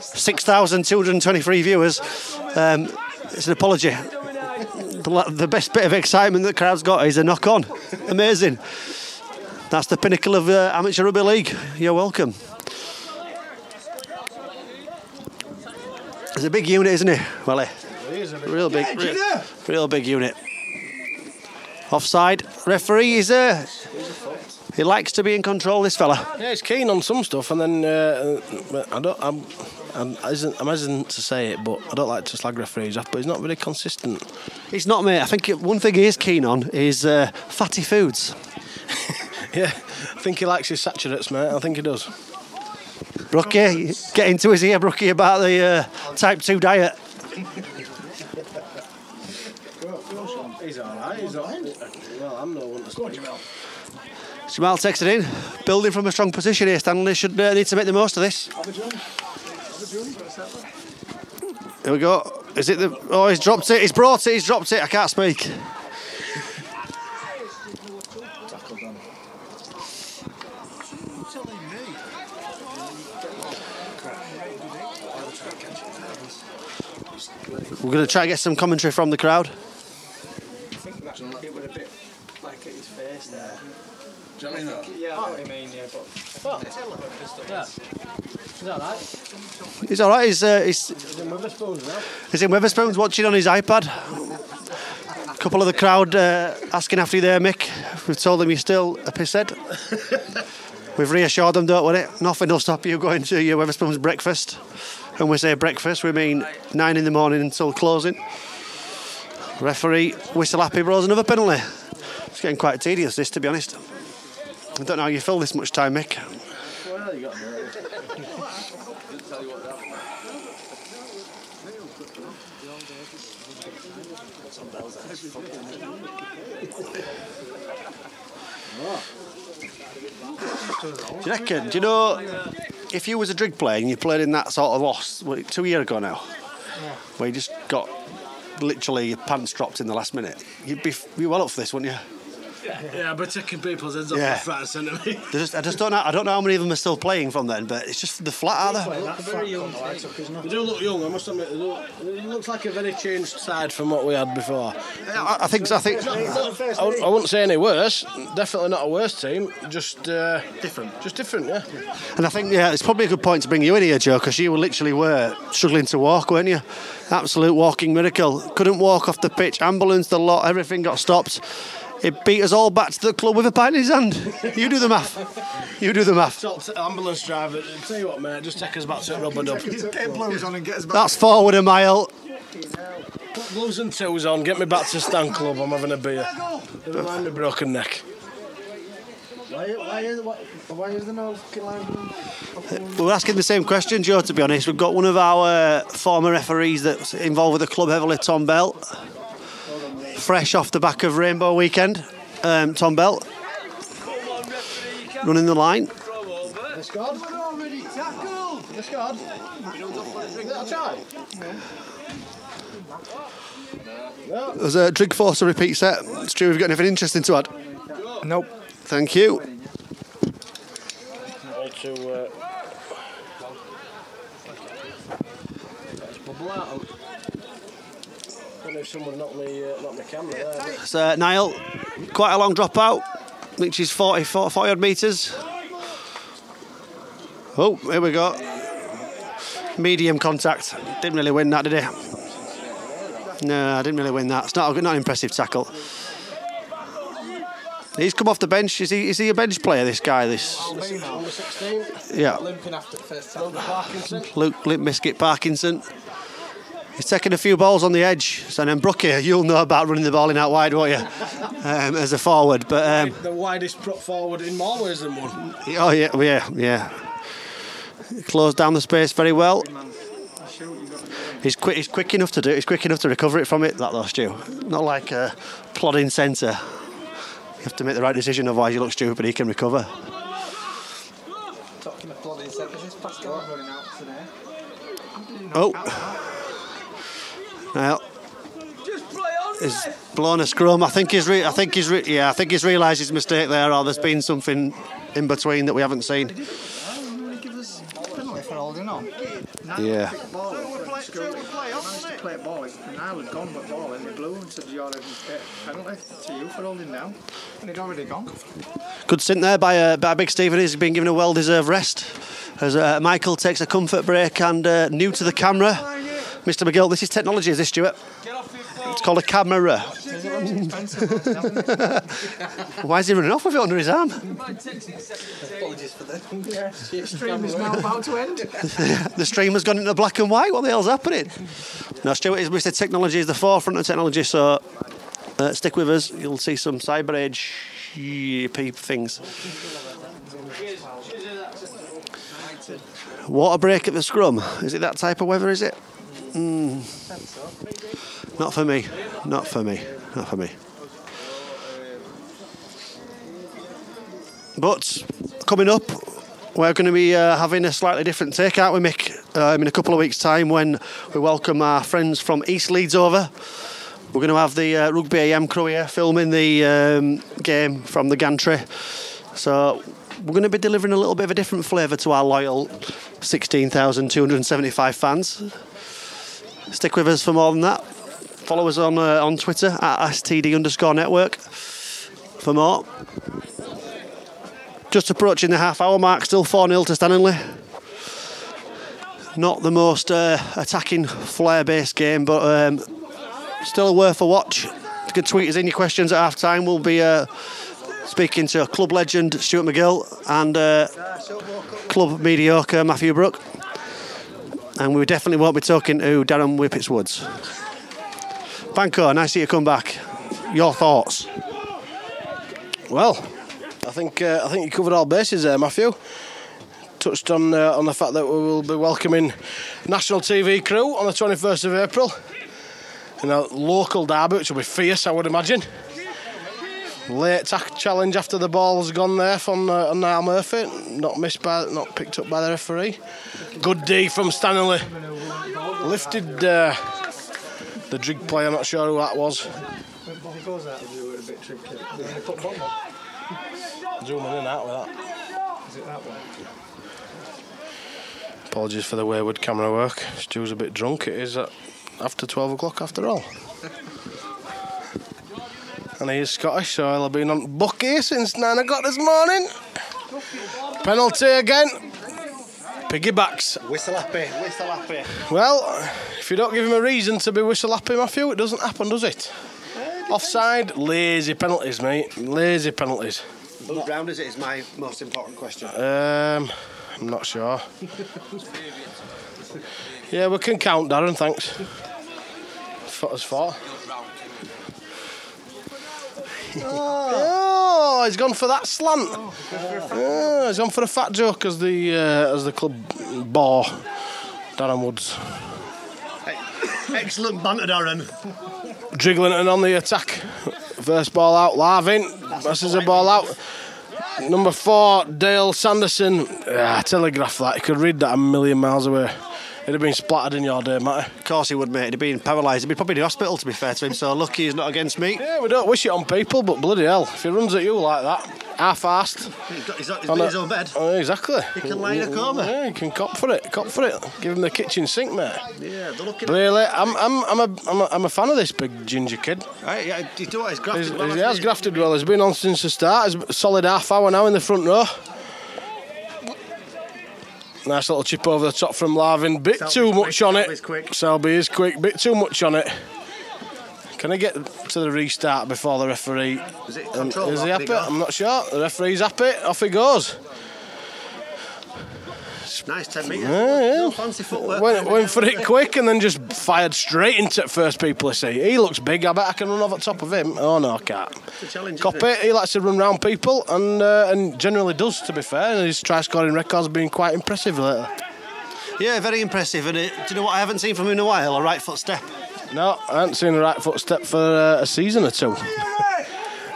6,223 viewers. It's an apology. The best bit of excitement that the crowd's got is a knock-on. Amazing. That's the pinnacle of amateur rugby league. You're welcome. It's a big unit, isn't it, Welly? It is a big real big unit. Offside. Referee is he likes to be in control, this fella. Yeah, he's keen on some stuff, and then I'm hesitant to say it, but I don't like to slag referees off, but he's not very consistent. He's not, mate. I think one thing he is keen on is fatty foods. Yeah, I think he likes his saturates, mate. I think he does. Brookie, get into his ear, Brookie, about the type 2 diet. He's alright, he's alright. Well, I'm no one to speak. Jamal takes it in. Building from a strong position here, Stanley. Should need to make the most of this. Here we go. Is it the... Oh, he's dropped it. He's brought it. He's dropped it. I can't speak. We're going to try and get some commentary from the crowd. I think that it would a bit like at his face there. Do you know what I mean, though? Yeah, I know what you mean, yeah, but... Is that right? He's all right. He's in Witherspoons now. He's in Wetherspoons watching on his iPad. A couple of the crowd asking after you there, Mick. We've told them you're still a pisshead. We've reassured them, don't worry. Nothing will stop you going to your Wetherspoons breakfast. When we say breakfast, we mean 9 in the morning until closing. Referee, whistle happy, blows another penalty. It's getting quite tedious, this, to be honest. I don't know how you fill this much time, Mick. Well, you got to do it. Do you reckon, do you know, if you was a Drig player and you played in that sort of loss, 2 years ago now, where you just got literally your pants dropped in the last minute, you'd be well up for this, wouldn't you? Yeah, but taking people's heads off Yeah. the front centre. I just don't know. I don't know how many of them are still playing from then, but it's just the flat, are they? They do look young, I must admit. It looks like a very changed side from what we had before. I think so. I wouldn't say any worse. Definitely not a worse team. Just different. Just different, yeah. And I think, yeah, it's probably a good point to bring you in here, Joe, because you literally were struggling to walk, weren't you? Absolute walking miracle. Couldn't walk off the pitch. Ambulance, the lot, everything got stopped. It beat us all back to the club with a pint in his hand. You do the math. You do the math. Top ambulance driver. Tell you what, mate, just take us back to Rubber Dub. Get blues on and get us back. That's forward a mile. Put gloves and toes on, get me back to Stan Club, I'm having a beer. Never mind my broken neck. Why is the no fucking line? We're asking the same question, Joe, to be honest. We've got one of our former referees that's involved with the club heavily, Tom Bell. Fresh off the back of Rainbow Weekend. Tom Bell. Running the line. Let's go. Let's go. Is that a try? No. There's a Drig Force a repeat set. Stu, have you got anything interesting to add? Nope. Thank you. If someone knocked my camera there. So Niall, quite a long drop out, which is 40 odd metres. Oh, here we go. Medium contact. Didn't really win that, did he? No, I didn't really win that. It's not an impressive tackle. He's come off the bench. Is he a bench player, this guy? Number 16. Yeah. Limping after the first time. Luke Limp Biscuit Parkinson. He's taken a few balls on the edge. So then Brookie, you'll know about running the ball in out wide, won't you? As a forward. But The widest prop forward in more ways than one. oh yeah. Closed down the space very well. He's quick enough to do it. He's quick enough to recover it from it, that though, Stu. Not like a plodding centre. You have to make the right decision, otherwise you look stupid, but he can recover. Talking of plodding centre, just Pascal running out today. Oh. Well, he's blown a scrum. I think he's realised his mistake there, or there's been something in between that we haven't seen. Give us penalty for holding on. Yeah. Managed to play ball, and I was gone with ball, and they blew and said, "You're a penalty to you for holding down," and he'd already gone. Good stint there by Big Stephen. He's been given a well-deserved rest as Michael takes a comfort break and new to the camera. Mr. McGill, this is technology, is this, Stuart? It's called a camera. Why is he running off with it under his arm? Apologies for that. The stream is now about to end. The stream has gone into black and white. What the hell's happening? No, Stuart, is Mr. Technology is the forefront of technology, so stick with us. You'll see some cyber age peep things. Water break at the scrum. Is it that type of weather, is it? Not for me. Not for me. Not for me. But coming up, we're going to be having a slightly different take, aren't we, Mick? in a couple of weeks' time when we welcome our friends from East Leeds over. We're going to have the Rugby AM crew here filming the game from the gantry. So we're going to be delivering a little bit of a different flavour to our loyal 16,275 fans. Stick with us for more than that. Follow us on Twitter at @STD_network for more. Just approaching the half-hour mark, still 4-0 to Stanningley. Not the most attacking, flair-based game, but still worth a watch. You can tweet us in your questions at half-time. We'll be speaking to club legend Stuart McGill and club mediocre Matthew Brook. And we definitely won't be talking to Darren Whippets Woods. Banco, nice to see you come back. Your thoughts? Well, I think you covered all bases there, Matthew. Touched on the fact that we will be welcoming national TV crew on the 21st of April in a local derby, which will be fierce, I would imagine. Late tackle challenge after the ball's gone there from Niall Murphy, not picked up by the referee. Good D from Stanley. Lifted the Drig player, I'm not sure who that was. Zooming in and out with that. Is it that one? Apologies for the wayward camera work. Stu's a bit drunk. It is after 12 o'clock after all. And he is Scottish, so he'll have been on Bucky since 9 o'clock this morning. Penalty again. Piggybacks. Whistle happy, whistle happy. Well, if you don't give him a reason to be whistle happy, Matthew, it doesn't happen, does it? Offside, lazy penalties, mate. Lazy penalties. What round is it? Is my most important question. I'm not sure. Yeah, we can count, Darren, thanks. Foot us four. Oh, he's gone for that slant. Oh, he's gone for a fat joke as the club bore Darren Woods. Excellent banter, Darren. Drighlington on the attack. First ball out, Larvin. This is a ball out. Number 4, Dale Sanderson. Telegraph that. You could read that a million miles away. He'd have been splattered in your day, Matty. Of course he would, mate. He'd have been paralysed. He'd be probably in the hospital, to be fair to him, so lucky he's not against me. Yeah, we don't wish it on people, but bloody hell, if he runs at you like that, half-assed. He's in his own bed. Oh, exactly. He can lie in a coma. Yeah, he can cop for it. Give him the kitchen sink, mate. Yeah, they're looking really, I'm a fan of this big ginger kid. Right, yeah, he's doing what he's grafted well. He has grafted well. He's been on since the start. He's a solid half hour now in the front row. Nice little chip over the top from Larvin. Bit too much on it. Selby is quick. Bit too much on it. Can I get to the restart before the referee? Is he happy? I'm not sure. The referee's happy. Off he goes. Nice 10 metres. Yeah. Fancy footwork. Went for it quick and then just fired straight into the first people I see. He looks big. I bet I can run over the top of him. Oh no, I can't. It's a challenge, Cop it. He likes to run round people and generally does, to be fair. And his try scoring record's been quite impressive lately. Yeah, very impressive. And do you know what I haven't seen from him in a while? A right foot step. No, I haven't seen a right foot step for a season or two.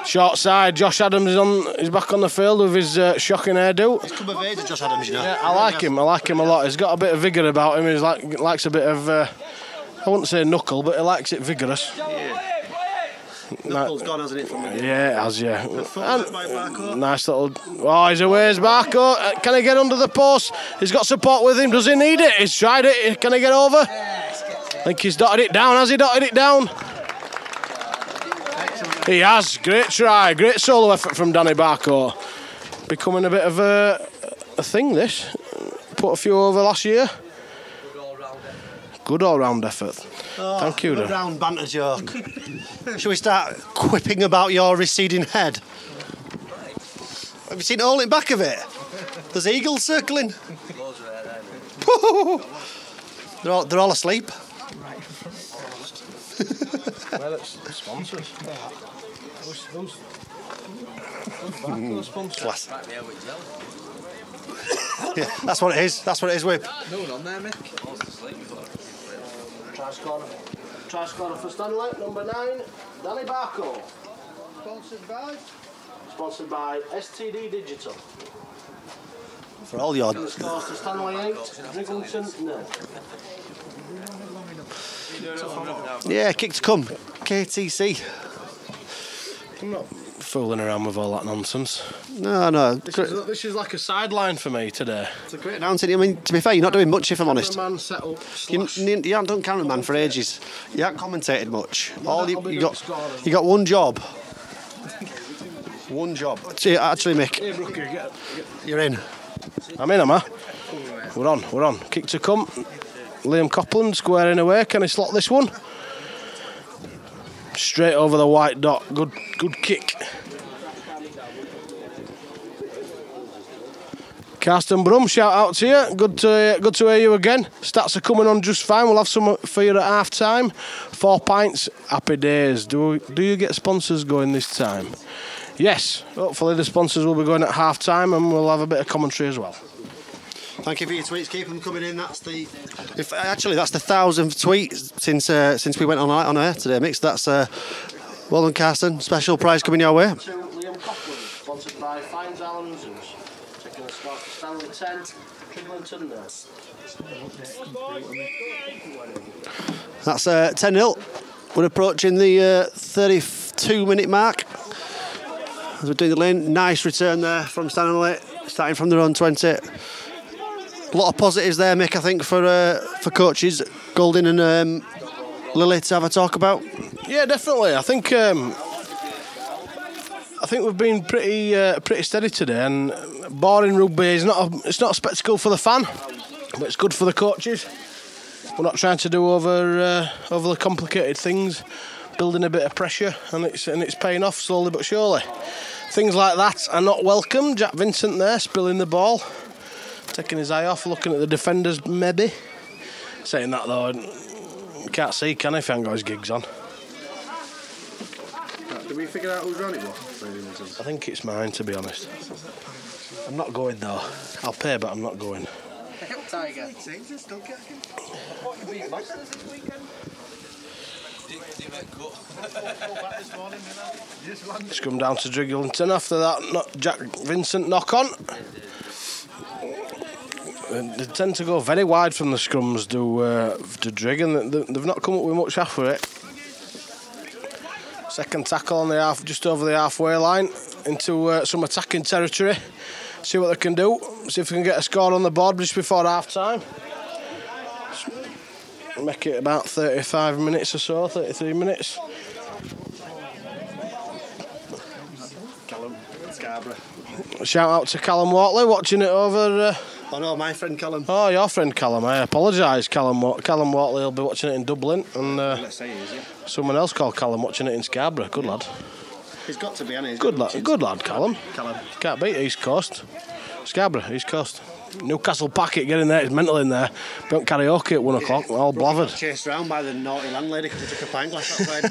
Short side, Josh Adams is back on the field with his shocking hairdo. He's come of age, Josh Adams, you know. Yeah, I like him a lot. He's got a bit of vigour about him. He likes a bit of, I wouldn't say knuckle, but he likes it vigorous. Yeah. Knuckle's gone, hasn't it, from the game? Yeah, it has, yeah. By Barco. Nice little... Oh, he's away, Barco. Can he get under the post? He's got support with him. Does he need it? He's tried it. Can he get over? I think he's dotted it down. Has he dotted it down? He has. Great try. Great solo effort from Danny Barco. Becoming a bit of a thing, this. Put a few over last year. Good all-round effort. Oh, thank you. Good round banter joke. Shall we start quipping about your receding head? Have you seen all in back of it? There's eagles circling. They're all asleep. Well, it's sponsors. Who's Class. Yeah, that's what it is. That's what it is, Whip. No one on there, Mick. Try scorer for Stanley, number 9, Danny Barco. Sponsored by? Sponsored by STD Digital. For all your... Scores to Stanley 8, Drighlington 0. Yeah, kick to come. KTC. I'm not fooling around with all that nonsense. No. This is like a sideline for me today. It's a great announcing. I mean, to be fair, you're not doing much, if I'm honest. Cameraman set up, You haven't done cameraman for ages. You haven't commentated much. You got one job. One job. See, actually, Mick, you're in. I'm in, am I? We're on. Kick to come. Liam Copland squaring away. Can he slot this one? Straight over the white dot. Good kick. Carsten Brum, shout out to you. Good to hear you again. Stats are coming on just fine. We'll have some for you at half time. 4 pints. Happy days. Do you get sponsors going this time? Yes. Hopefully the sponsors will be going at half time, and we'll have a bit of commentary as well. Thank you for your tweets. Keep them coming in. That's the 1,000th tweet since we went on air today, Mix. That's well done, Carsten. Special prize coming your way. Liam Copland, sponsored by Fines Allen Zeus. Taking a start to Stanley 10, Drighlington there. That's 10-0. We're approaching the 32-minute mark. As we're doing the lane, nice return there from Stanningley, starting from their own 20. A lot of positives there, Mick, I think, for coaches, Golding and Lily to have a talk about. Yeah, definitely. I think we've been pretty steady today, and boring rugby is not a spectacle for the fan, but it's good for the coaches. We're not trying to do overly complicated things, building a bit of pressure, and it's paying off slowly but surely. Things like that are not welcome. Jack Vincent there spilling the ball, taking his eye off, looking at the defenders maybe. Saying that though, you can't see, can he, if he hasn't got his gigs on? Did we figure out whose run it was? I think it's mine, to be honest. I'm not going though. I'll pay, but I'm not going. Tiger. Just come down to Drighlington after that Jack Vincent knock on. They tend to go very wide from the scrums to Drig, and they've not come up with much after it. Second tackle on the half, just over the halfway line into some attacking territory. See what they can do. See if they can get a score on the board just before half time. Make it about 35 minutes or so, 33 minutes. Callum Scarborough. Shout out to Callum Watley watching it over. Oh no, my friend Callum. Oh, your friend Callum. I apologise, Callum Watley will be watching it in Dublin, and someone else called Callum watching it in Scarborough. Good lad. He's got to be, hasn't he? Good lad, Callum. Can't beat East Coast. Scarborough, East Coast. Newcastle packet, get in there, it's mental in there. Don't karaoke at 1 o'clock, all blathered. Chased around by the naughty landlady because he took a pint glass outside.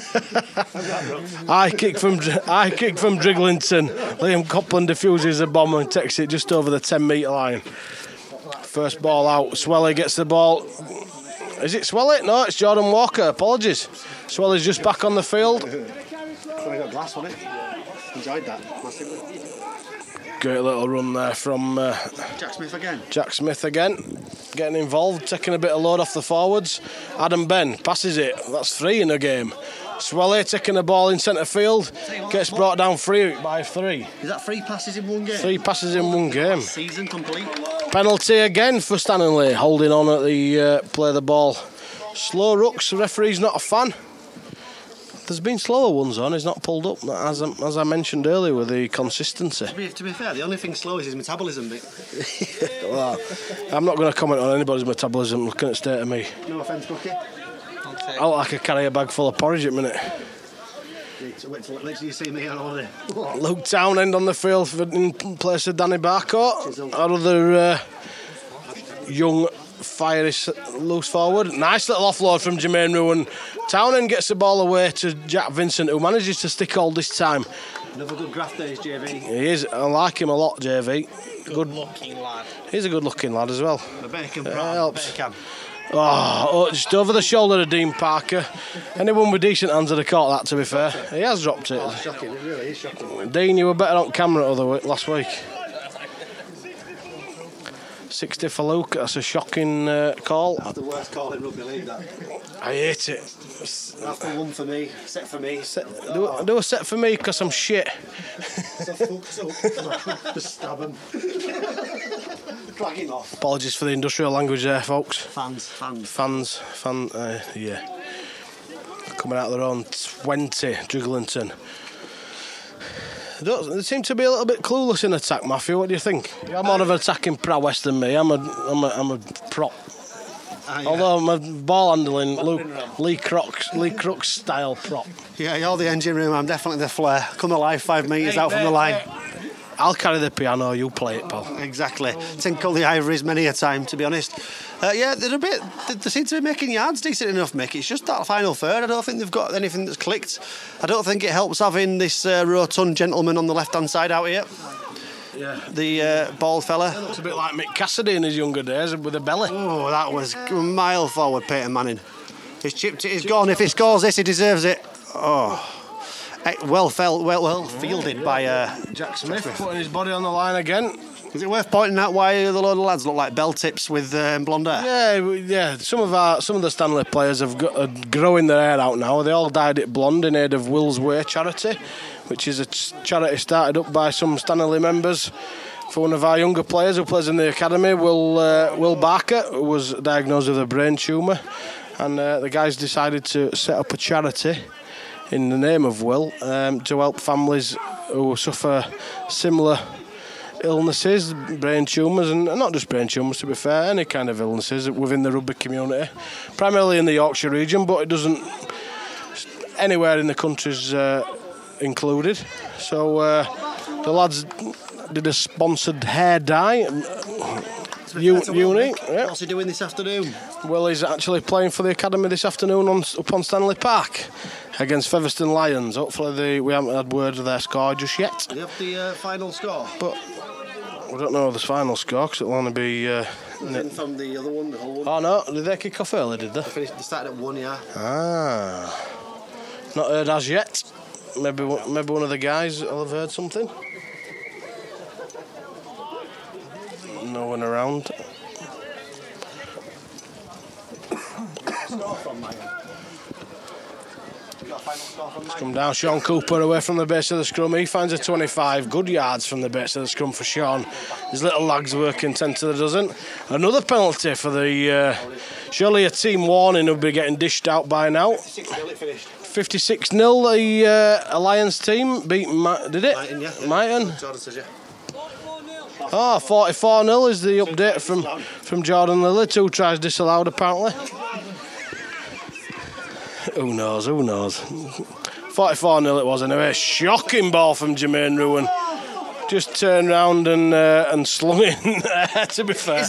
High kick from Drighlington. Liam Copland defuses the bomb and takes it just over the 10-metre line. First ball out, Swelly gets the ball. Is it Swelly? No, it's Jordan Walker, apologies. Swelly's just back on the field. So we got glass, wasn't it? Enjoyed that massively. Great little run there from Jack Smith again. Getting involved, taking a bit of load off the forwards. Adam Ben passes it. That's 3 in a game. Swelly taking the ball in centre field. Gets brought down free by 3. Is that 3 passes in one game? 3 passes in one game. Season complete. Penalty again for Stanningley. Holding on at the play the ball. Slow rucks. The referee's not a fan. There's been slower ones on. He's not pulled up, as I mentioned earlier, with the consistency. To be fair, the only thing slow is his metabolism. Well, I'm not going to comment on anybody's metabolism looking at state of me. No offence, Bucky. I look like I carry a bag full of porridge at the minute. Wait till you see me on holiday. Luke Townend on the field in place of Danny Barcourt. Our other young, fiery loose forward. Nice little offload from Jermaine Ruan. Townend gets the ball away to Jack Vincent, who manages to stick hold this time. Another good grafter is JV. He is. I like him a lot, JV. Good looking lad. He's a good looking lad as well. The bacon helps. Oh, just over the shoulder of Dean Parker. Anyone with decent hands would have caught that, to be fair. He has dropped it. Shocking, it really is shocking. Dean, you were better on camera last week. 60 for Luke. That's a shocking call. That's the worst call in rugby league, that. I hate it. That's the one for me. Set for me. Do a set for me because I'm shit. So fucked up. Just stab him. Drag him off. Apologies for the industrial language there, folks. Fans. Yeah. Coming out of their own 20, Drighlington. They seem to be a little bit clueless in attack, Matthew. What do you think? You're more of an attacking prowess than me. I'm a prop. Yeah. Although my ball handling, Lee Crooks style prop. Yeah, you're the engine room. I'm definitely the flair. Come alive 5 metres out from the line. I'll carry the piano, you play it, pal. Exactly. Tinkle the ivories many a time, to be honest. Yeah, they seem to be making yards decent enough, Mick. It's just that final third. I don't think they've got anything that's clicked. I don't think it helps having this rotund gentleman on the left-hand side out here. Yeah. The bald fella. Looks a bit like Mick Cassidy in his younger days with a belly. Oh, that was a mile forward, Peyton Manning. He's chipped it, he's gone. If he scores this, he deserves it. Oh. Well fielded by Jack Smith putting his body on the line again. Is it worth pointing out why the load of lads look like bell tips with blonde hair? Yeah. Some of the Stanley players are growing their hair out now. They all dyed it blonde in aid of Will's Way charity, which is a charity started up by some Stanley members for one of our younger players who plays in the academy, Will Barker, who was diagnosed with a brain tumour, and the guys decided to set up a charity in the name of Will to help families who suffer similar illnesses, brain tumours, and not just brain tumours, to be fair, any kind of illnesses within the rugby community, primarily in the Yorkshire region, but it doesn't anywhere in the country's included. So the lads did a sponsored hair dye. Unique. Yeah. What's he doing this afternoon? Well, he's actually playing for the academy this afternoon up on Stanley Park against Featherstone Lions. Hopefully we haven't had word of their score just yet. Do you have the final score? But we don't know the final score because it'll only be... from the other one, the whole one. Oh no, did they kick off early, did they? They started at 1, yeah. Ah. Not heard as yet. Maybe one of the guys will have heard something. No one around. Scrum down, Sean Cooper away from the base of the scrum. He finds a 25, good yards from the base of the scrum for Sean. His little legs working 10 to the dozen. Another penalty for the surely a team warning will be getting dished out by now. 56-0 the Alliance team beat did it? Mighton. Oh, 44-0 is the update from Jordan Lilly. 2 tries disallowed apparently. Who knows? 44-0 it was anyway. Shocking ball from Jermaine Ruin. Just turned round and slung it in there, to be fair.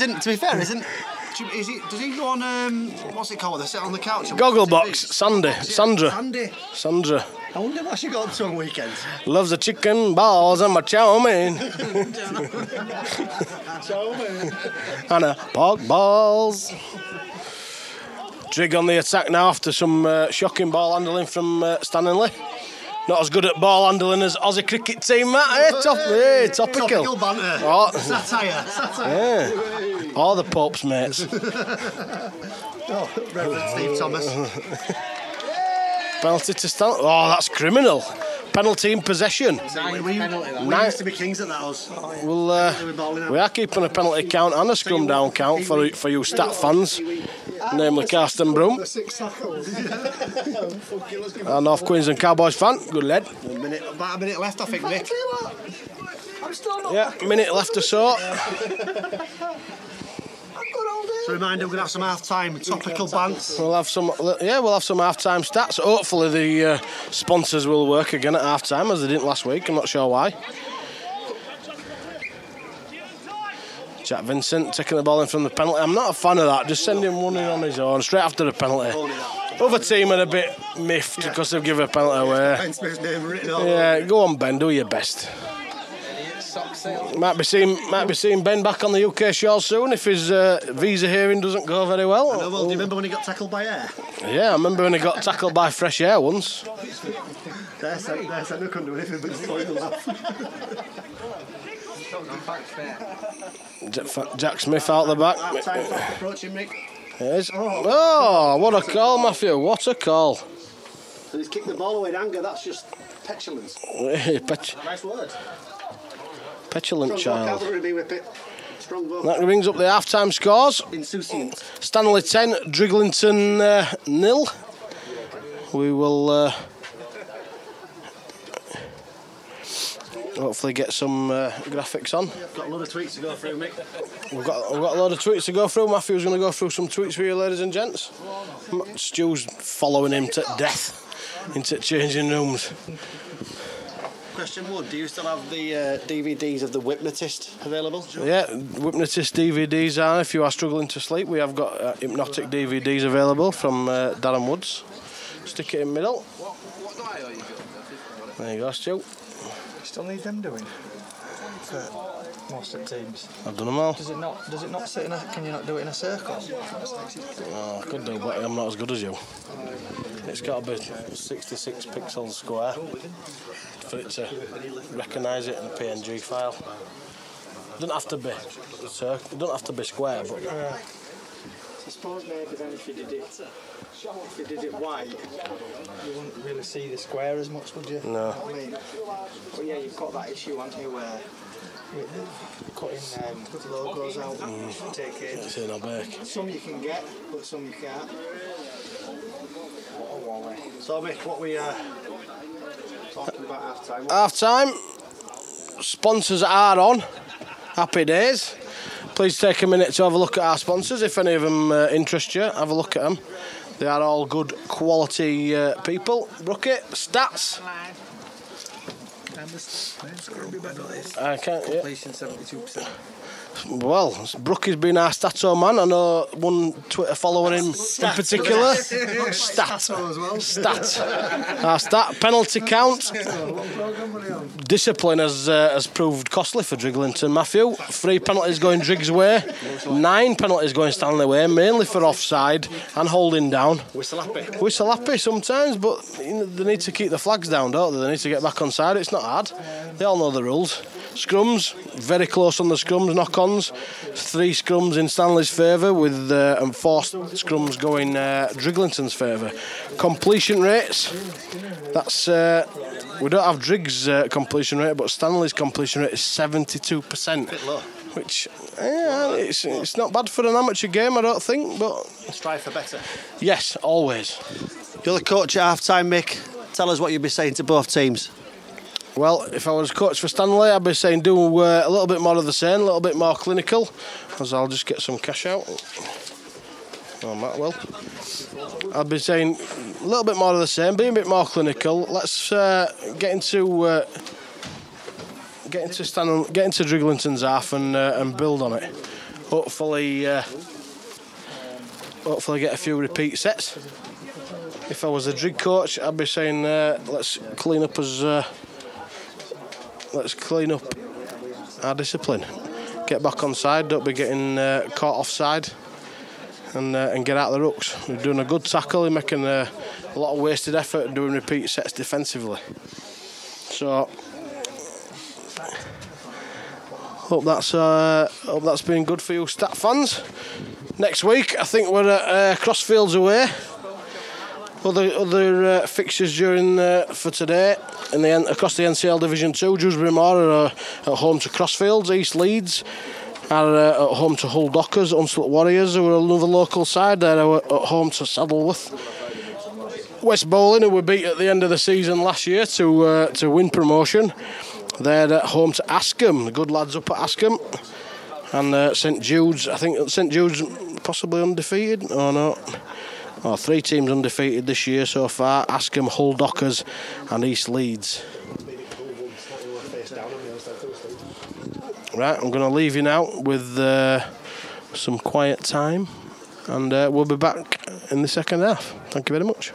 Does he go on, what's it called? They sit on the couch? Gogglebox, Sandra. I wonder what she got up to on weekends. Loves the chicken balls and my chow mein. And pork balls. Drig on the attack now after some shocking ball handling from Stanningley. Not as good at ball handling as Aussie cricket team, Matt. Topical. Topical banter. Oh. Satire. Yeah. All the Pope's mates. Reverend Steve Thomas. Penalty to Stanley. Oh, that's criminal. Penalty in possession. We used to be kings at that, us. We are keeping a penalty count and a scrum down count for you stat fans, namely Carsten Broom. Our North Queensland Cowboys fan. Good lad. About a minute left, I think, Nick. Yeah, minute left or so. So reminder, we're going to have some half-time topical bants. We'll have some half-time stats. Hopefully the sponsors will work again at half-time as they didn't last week. I'm not sure why. Jack Vincent taking the ball in from the penalty. I'm not a fan of that. Just send him running on his own straight after the penalty. Other team are a bit miffed because they've given a penalty away. Ben Smith's name written all Yeah, go on Ben, do your best. Might be seeing Ben back on the UK shore soon if his visa hearing doesn't go very well. do you remember when he got tackled by air? Yeah, I remember when he got tackled by fresh air once. There's I couldn't do anything but just point and laugh. Jack Smith out the back. Half-time clock approaching, Mick. It is. Oh, what a call, Matthew. What a call. And he's kicked the ball away in anger. That's just petulance. Nice word. Petulant Strong child. cavalry be with it. Strong vote. That brings up the half-time scores. Insouciant. Stanley 10, Drighlington 0. We will hopefully get some graphics on. Got a lot of tweets to go through, Mick. We've got a load of tweets to go through. Matthew's going to go through some tweets for you, ladies and gents. Stu's following him to death into changing rooms. Question 1, do you still have the DVDs of the Hypnotist available? Yeah, Hypnotist DVDs are, if you are struggling to sleep, we have got hypnotic DVDs available from Darren Woods. Stick it in the middle. There you go, Stu. Still need them doing for most of the teams. I've done them all. Does it not sit in a? Can you not do it in a circle? Oh, I could do, but I'm not as good as you. It's got to be 66 pixels square for it to recognise it in a PNG file. It doesn't have to be it doesn't have to be square, but I suppose maybe then if you did it white, you wouldn't really see the square as much, would you? No. I mean, but yeah, you've got that issue, haven't you, where cutting logos out, take it. it's in a bake. Some you can get, but some you can't. So, Mick, what we talking about half-time? Half-time. Sponsors are on. Happy days. Please take a minute to have a look at our sponsors. If any of them interest you, have a look at them. They are all good quality people. Rookie, stats. I can't. Yeah. Completion 72%. Well, Brookie's been our stato man. I know one Twitter follower in particular. Stat. Our stat. Penalty count. Discipline has proved costly for Drighlington, Matthew. 3 penalties going Driggs' way. 9 penalties going Stanley way, mainly for offside and holding down. Whistle happy sometimes, but they need to keep the flags down, don't they? They need to get back on side. It's not hard. They all know the rules. Scrums, very close on the scrums, knock-ons. 3 scrums in Stanley's favour with and 4 scrums going Drighlington's favour. Completion rates, that's we don't have Driggs' completion rate, but Stanley's completion rate is 72%. Bit low. Which, yeah, it's not bad for an amateur game, I don't think, but... Strive for better. Yes, always. You're the coach at half-time, Mick. Tell us what you'd be saying to both teams. Well, if I was coach for Stanley, I'd be saying do a little bit more of the same, a little bit more clinical, as I'll just get some cash out. Oh, Matt, well. I'd be saying a little bit more of the same, be a bit more clinical. Let's get into Drighlington's half and build on it. Hopefully get a few repeat sets. If I was a Drig coach, I'd be saying let's clean up our discipline. Get back on side, don't be getting caught offside, and get out the rucks. We're doing a good tackle, we're making a lot of wasted effort and doing repeat sets defensively. So hope that's been good for you stat fans. Next week I think we're at Crossfields away. Other fixtures during for today across the NCL Division 2. Dewsbury Moor are at home to Crossfields. East Leeds are at home to Hull Dockers. Unslip Warriors, who are another local side, they're at home to Saddleworth. West Bowling, who were beat at the end of the season last year to win promotion, they're at home to Askham. The good lads up at Askham. And St Jude's, I think St Jude's possibly undefeated. Oh no. 3 teams undefeated this year so far: Askham, Hull Dockers and East Leeds. Right, I'm going to leave you now with some quiet time, and we'll be back in the second half. Thank you very much.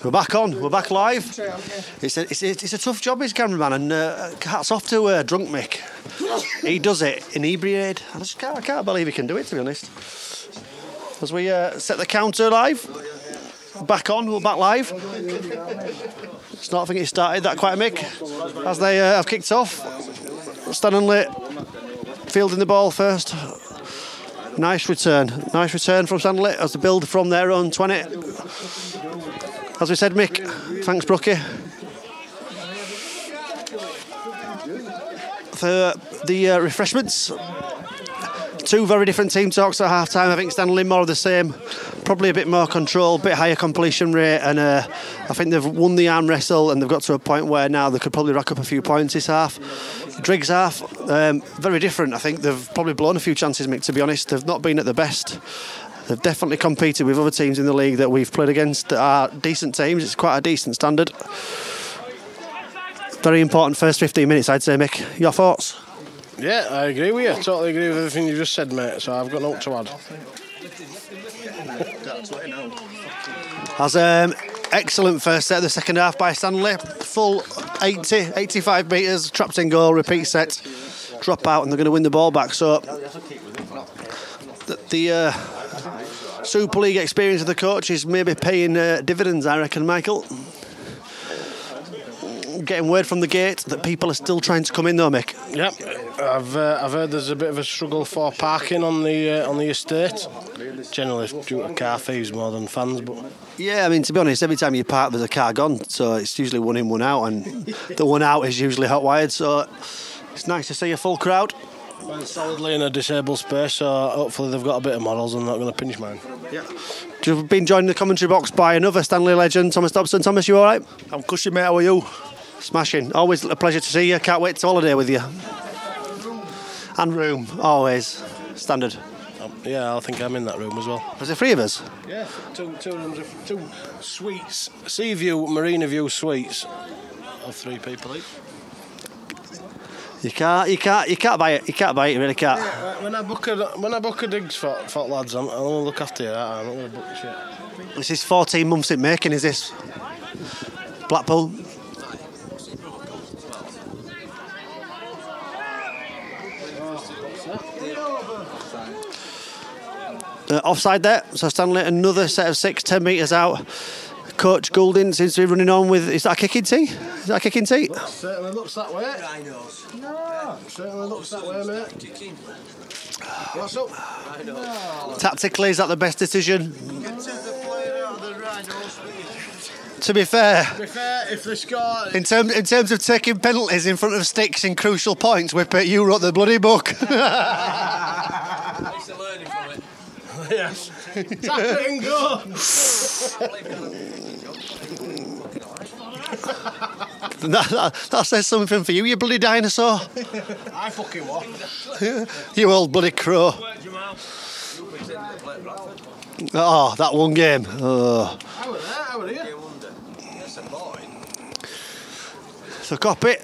We're back on. We're back live. It's a tough job, his cameraman, and hats off to Drunk Mick. He does it inebriated. I can't believe he can do it, to be honest. As we set the counter live. Back on. We're back live. It's not, I think it started that quite a Mick. As they have kicked off. Stanningley fielding the ball first. Nice return from Stanningley as the build from their own 20. As we said, Mick, thanks Brookie for the refreshments. Two very different team talks at half time. I think Stanley more of the same, probably a bit more control, bit higher completion rate, and I think they've won the arm wrestle and they've got to a point where now they could probably rack up a few points this half. Drig's half, very different. I think they've probably blown a few chances, Mick, to be honest. They've not been at the best. They've definitely competed with other teams in the league that we've played against that are decent teams. It's quite a decent standard. Very important first 15 minutes, I'd say, Mick. Your thoughts? Yeah, I agree with you. Totally agree with everything you just said, mate. So I've got nothing to add. As excellent first set of the second half by Stanley. Full 85 metres, trapped in goal, repeat set, drop out, and they're going to win the ball back. So the Super League experience of the coach is maybe paying dividends, I reckon, Michael. Getting word from the gate that people are still trying to come in though, Mick. Yep, I've heard there's a bit of a struggle for parking on the estate. Generally due to car fees more than fans, but yeah, I mean, to be honest, every time you park there's a car gone, so it's usually one in, one out, and the one out is usually hot wired. So it's nice to see a full crowd. Well, solidly in a disabled space, so hopefully they've got a bit of models and not going to pinch mine. Yeah. You've been joined in the commentary box by another Stanley legend, Thomas Dobson. Thomas, you all right? I'm cushy, mate. How are you? Smashing. Always a pleasure to see you. Can't wait to holiday with you. And room, always. Standard. Yeah, I think I'm in that room as well. Is there three of us? Yeah, two rooms, two suites, sea view, marina view suites of 3 people each. You can't buy it. You can't buy it. You really can't. Yeah, when I book a digs for lads, I'm going to look after you. I'm not going to book the shit. This is 14 months in making. Is this Blackpool? Offside there, so Stanley another set of 6, 10 metres out. Coach Goulding seems to be running on with, is that a kicking tee? Is that a kicking tee? Certainly looks that way. No, certainly looks that way, mate. What's up? Tactically, is that the best decision? To be fair, if they score... In terms of taking penalties in front of sticks in crucial points, Whippet, you wrote the bloody book. Yes. Tap it and go. that says something for you, you bloody dinosaur. I fucking what? You old bloody crow. Oh, that one game. Oh. How were you? So copy.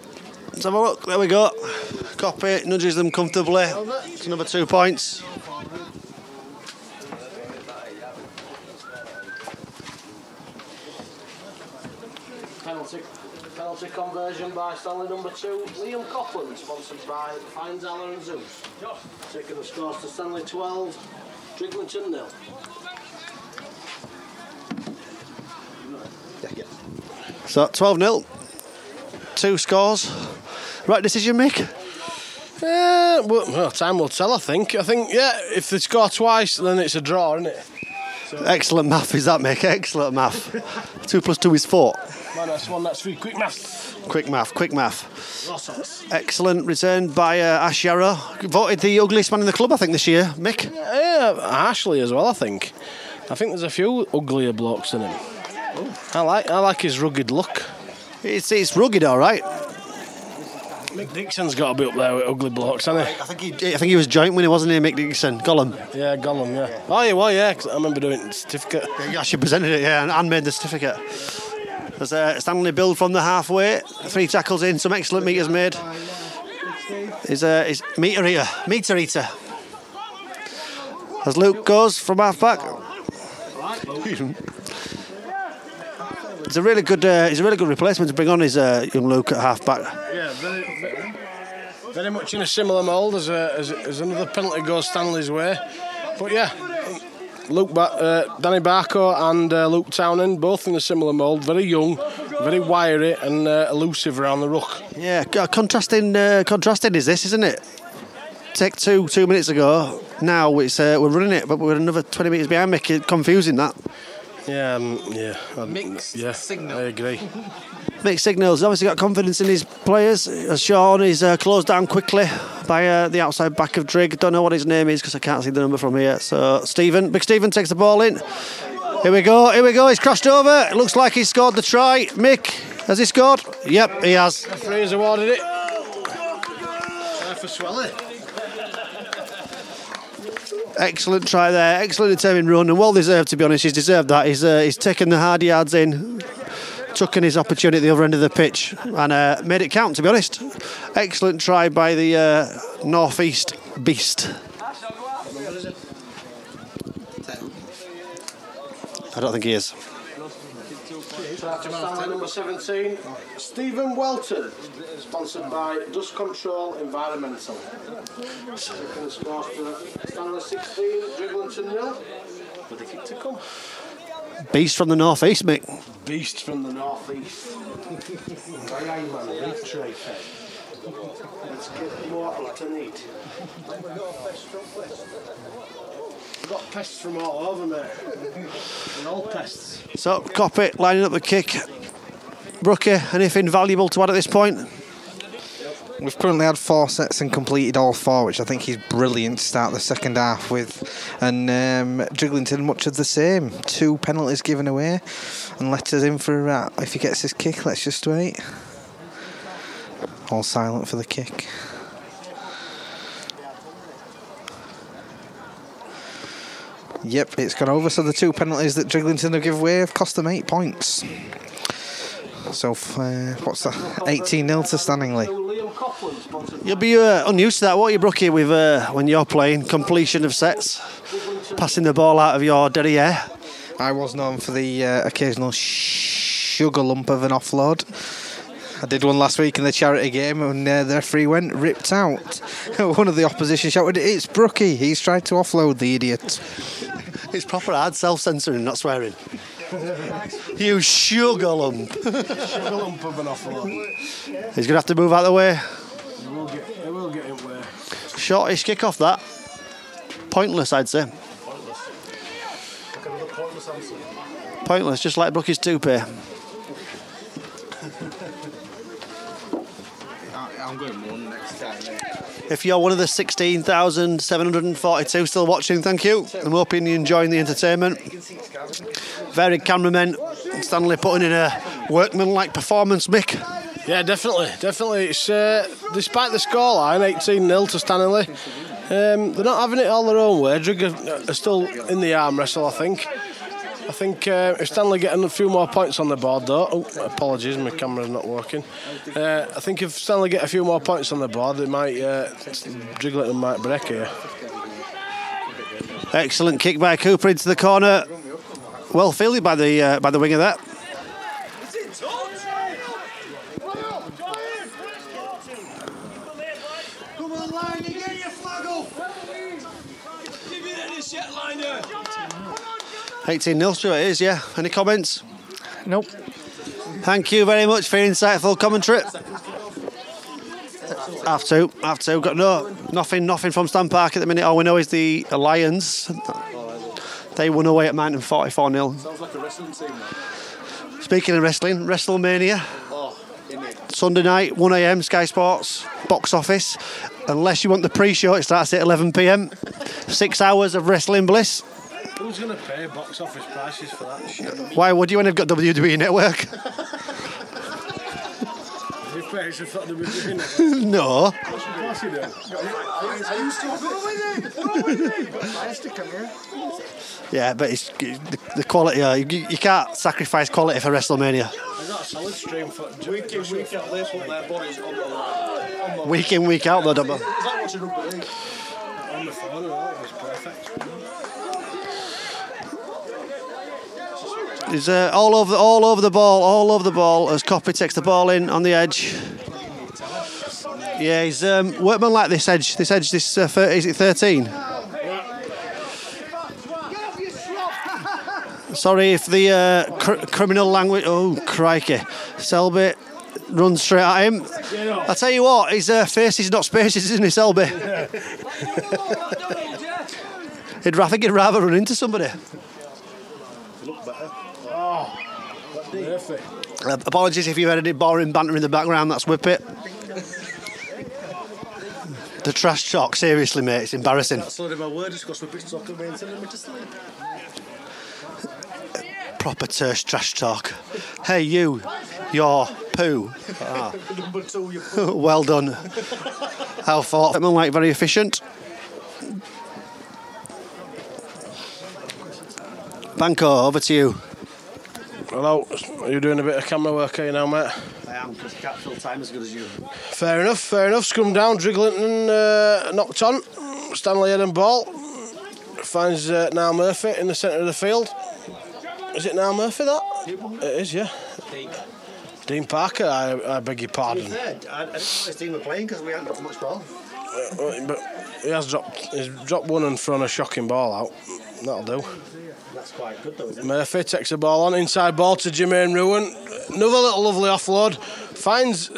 Let's have a look. There we go. Copy nudges them comfortably. It's another 2 points. Penalty conversion by Stanley number 2, Liam Copeland, sponsored by Fines Aller and Zeus. Taking the scores to Stanley 12, Drighlington 0. So 12-0. 2 scores. Right decision, Mick? Well, time will tell, I think. Yeah, if they score twice, then it's a draw, isn't it? So. Excellent math is that, Mick. Excellent math. 2 plus 2 is 4. That's 3. Quick math. Quick math. Excellent return by Ash Yarrow. Voted the ugliest man in the club, I think, this year. Mick? Yeah, Ashley as well, I think. I think there's a few uglier blokes than him. I like his rugged look. It's rugged, all right. Mick Dixon's got to be up there with ugly blokes, hasn't he? I think he was joint winner, wasn't he, Mick Dixon? Gollum. Yeah, Gollum, yeah. Oh, yeah, well, yeah, 'cause I remember doing the certificate. Yeah, you actually presented it, yeah, and made the certificate. There's Stanley build from the halfway. 3 tackles in, some excellent meters made. Is meter eater. As Luke goes from half back. He's a really good replacement to bring on his young Luke at half back. Yeah, very much in a similar mould as another penalty goes Stanley's way. But yeah, Danny Barco and Luke Townend, both in a similar mould, very young, very wiry and elusive around the ruck. Yeah, contrasting is this, isn't it? Take 2 minutes ago. Now it's we're running it, but we're another 20 metres behind, making it confusing that. Yeah, Mixed signal. I agree. Mixed signals. He's obviously got confidence in his players. As Sean is closed down quickly by the outside back of Drig. Don't know what his name is because I can't see the number from here. So Big Stephen takes the ball in. Here we go. He's crashed over. It looks like he's scored the try. Mick, has he scored? Yep, he has. Referee has awarded it. For Swelly. Excellent try there. Excellent determined run, and well deserved, to be honest. He's deserved that. He's taken the hard yards in, took in his opportunity at the other end of the pitch, and made it count, to be honest. Excellent try by the North East beast. I don't think he is. Number 17, Stephen Welton, sponsored by Dust Control Environmental. Taking the score for Stanley 16, Drighlington 0. With the kick to come. Beast from the North East, Mick. Beast from the North East. Aye, man, reef tray. Let's get more to eat. We've got pests from all over, mate. They're all pests. So, Coppett lining up the kick. Brookie, anything valuable to add at this point? We've currently had 4 sets and completed all 4, which I think is brilliant to start the second half with. And Drighlington, much of the same. 2 penalties given away and let us in for a rat. If he gets his kick, let's just wait. All silent for the kick. Yep, it's gone over. So the 2 penalties that Drighlington have given away have cost them 8 points. So what's that? 18-0 to Stanningley. You'll be unused to that, won't you, Brookie, with when you're playing completion of sets, passing the ball out of your derriere. I was known for the occasional sugar lump of an offload. I did one last week in the charity game, and the referee went ripped out. One of the opposition shouted, "It's Brookie, he's tried to offload, the idiot." It's proper hard self-censoring, not swearing. You sugar lump. Sugar lump of an offload. He's going to have to move out of the way. It will get in way. Shortish kick-off, that. Pointless, I'd say. Pointless, just like Brookie's toupee. I'm going one next time. If you're one of the 16,742 still watching, thank you. I'm hoping you're enjoying the entertainment. Varied cameramen. Stanley putting in a workmanlike performance, Mick. Yeah, definitely. It's despite the scoreline, 18-0 to Stanley. They're not having it all their own way. Drig are still in the arm wrestle, I think. I think if Stanley getting a few more points on the board, though. Oh, apologies, my camera's not working. I think if Stanley get a few more points on the board, it might Drighlington might break here. Excellent kick by Cooper into the corner. Well fielded by the winger there. Come on, line, you get your flag up. Give me any shit liner. 18-0, Stuart, it is, yeah. Any comments? Nope. Thank you very much for your insightful commentary. Half two. Got nothing from Stan Park at the minute. All we know is the Lions. They won away at Mountain 44-0. Sounds like a wrestling team, man. Speaking of wrestling, WrestleMania. Sunday night, 1 a.m, Sky Sports, box office. Unless you want the pre-show, it starts at 11 p.m. 6 hours of wrestling bliss. Who's going to pay box office prices for that shit? Why would you when you've got WWE Network? You pay for WWE Network? No. Of course you do. Are you still going with it? Come here. Yeah, but it's the quality. You can't sacrifice quality for WrestleMania. They've got a solid stream for Week in, week out, they put their bodies on the line. Week in, week out, though, don't they? Is that watching rugby league? on the phone. It was perfect. He's all over the ball as Coppy takes the ball in on the edge. Yeah, he's workman like this edge. This is it 13? Sorry if the criminal language. Oh crikey! Selby runs straight at him. I tell you what, his face is not spacious, isn't he, Selby? I think he'd rather run into somebody. Apologies if you heard any boring banter in the background. That's Whippet. The trash talk, seriously, mate, it's embarrassing. That's only my word, just because Whippet's talking to me and telling me to sleep. Proper trash talk. Hey, you, your poo. Ah. Number 2, you poo. Well done. How far? Like very efficient. Banco, over to you. Hello, are you doing a bit of camera work here now, mate? I am, because I can't fill time as good as you. Fair enough. Scrum down, Drighlington knocked on. Stanley head and ball. Finds Niall Murphy in the centre of the field. Is it Niall Murphy that? It is, yeah. Dean Parker, I beg your pardon. I didn't know his team were playing because we hadn't got much ball. But he's dropped one and thrown a shocking ball out. That'll do. That's quite good though, isn't it? Murphy takes the ball on, inside ball to Jermaine Ruin. Another little lovely offload. Finds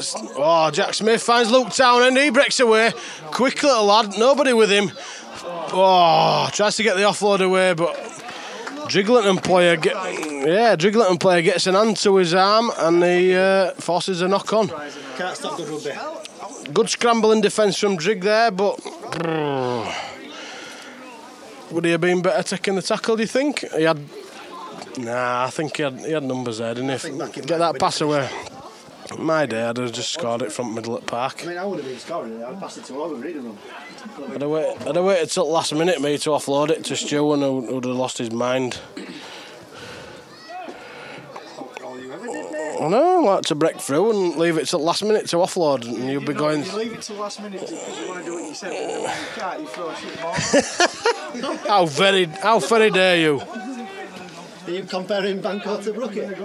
Jack Smith, finds Luke Townend, he breaks away. Quick little lad, nobody with him. Tries to get the offload away, but Drighlington player gets an hand to his arm and he forces a knock on. Can't stop the rugby. Good scrambling defence from Drig there, but would he have been better taking the tackle, do you think? I think he had numbers there, didn't he? Get that pass away. My day, I'd have just scored it from middle at Park. I mean, I would have been scoring it. I'd pass it to Owen, reading them. I'd have waited till the last minute, me, to offload it to Stu, and who'd have lost his mind. I know, I like to break through and leave it till the last minute to offload, and you'll be going. You leave it till the last minute because you want to do what you said, but then when you can't, you throw a shit ball. How very dare you? Are you comparing Banco to Brookett?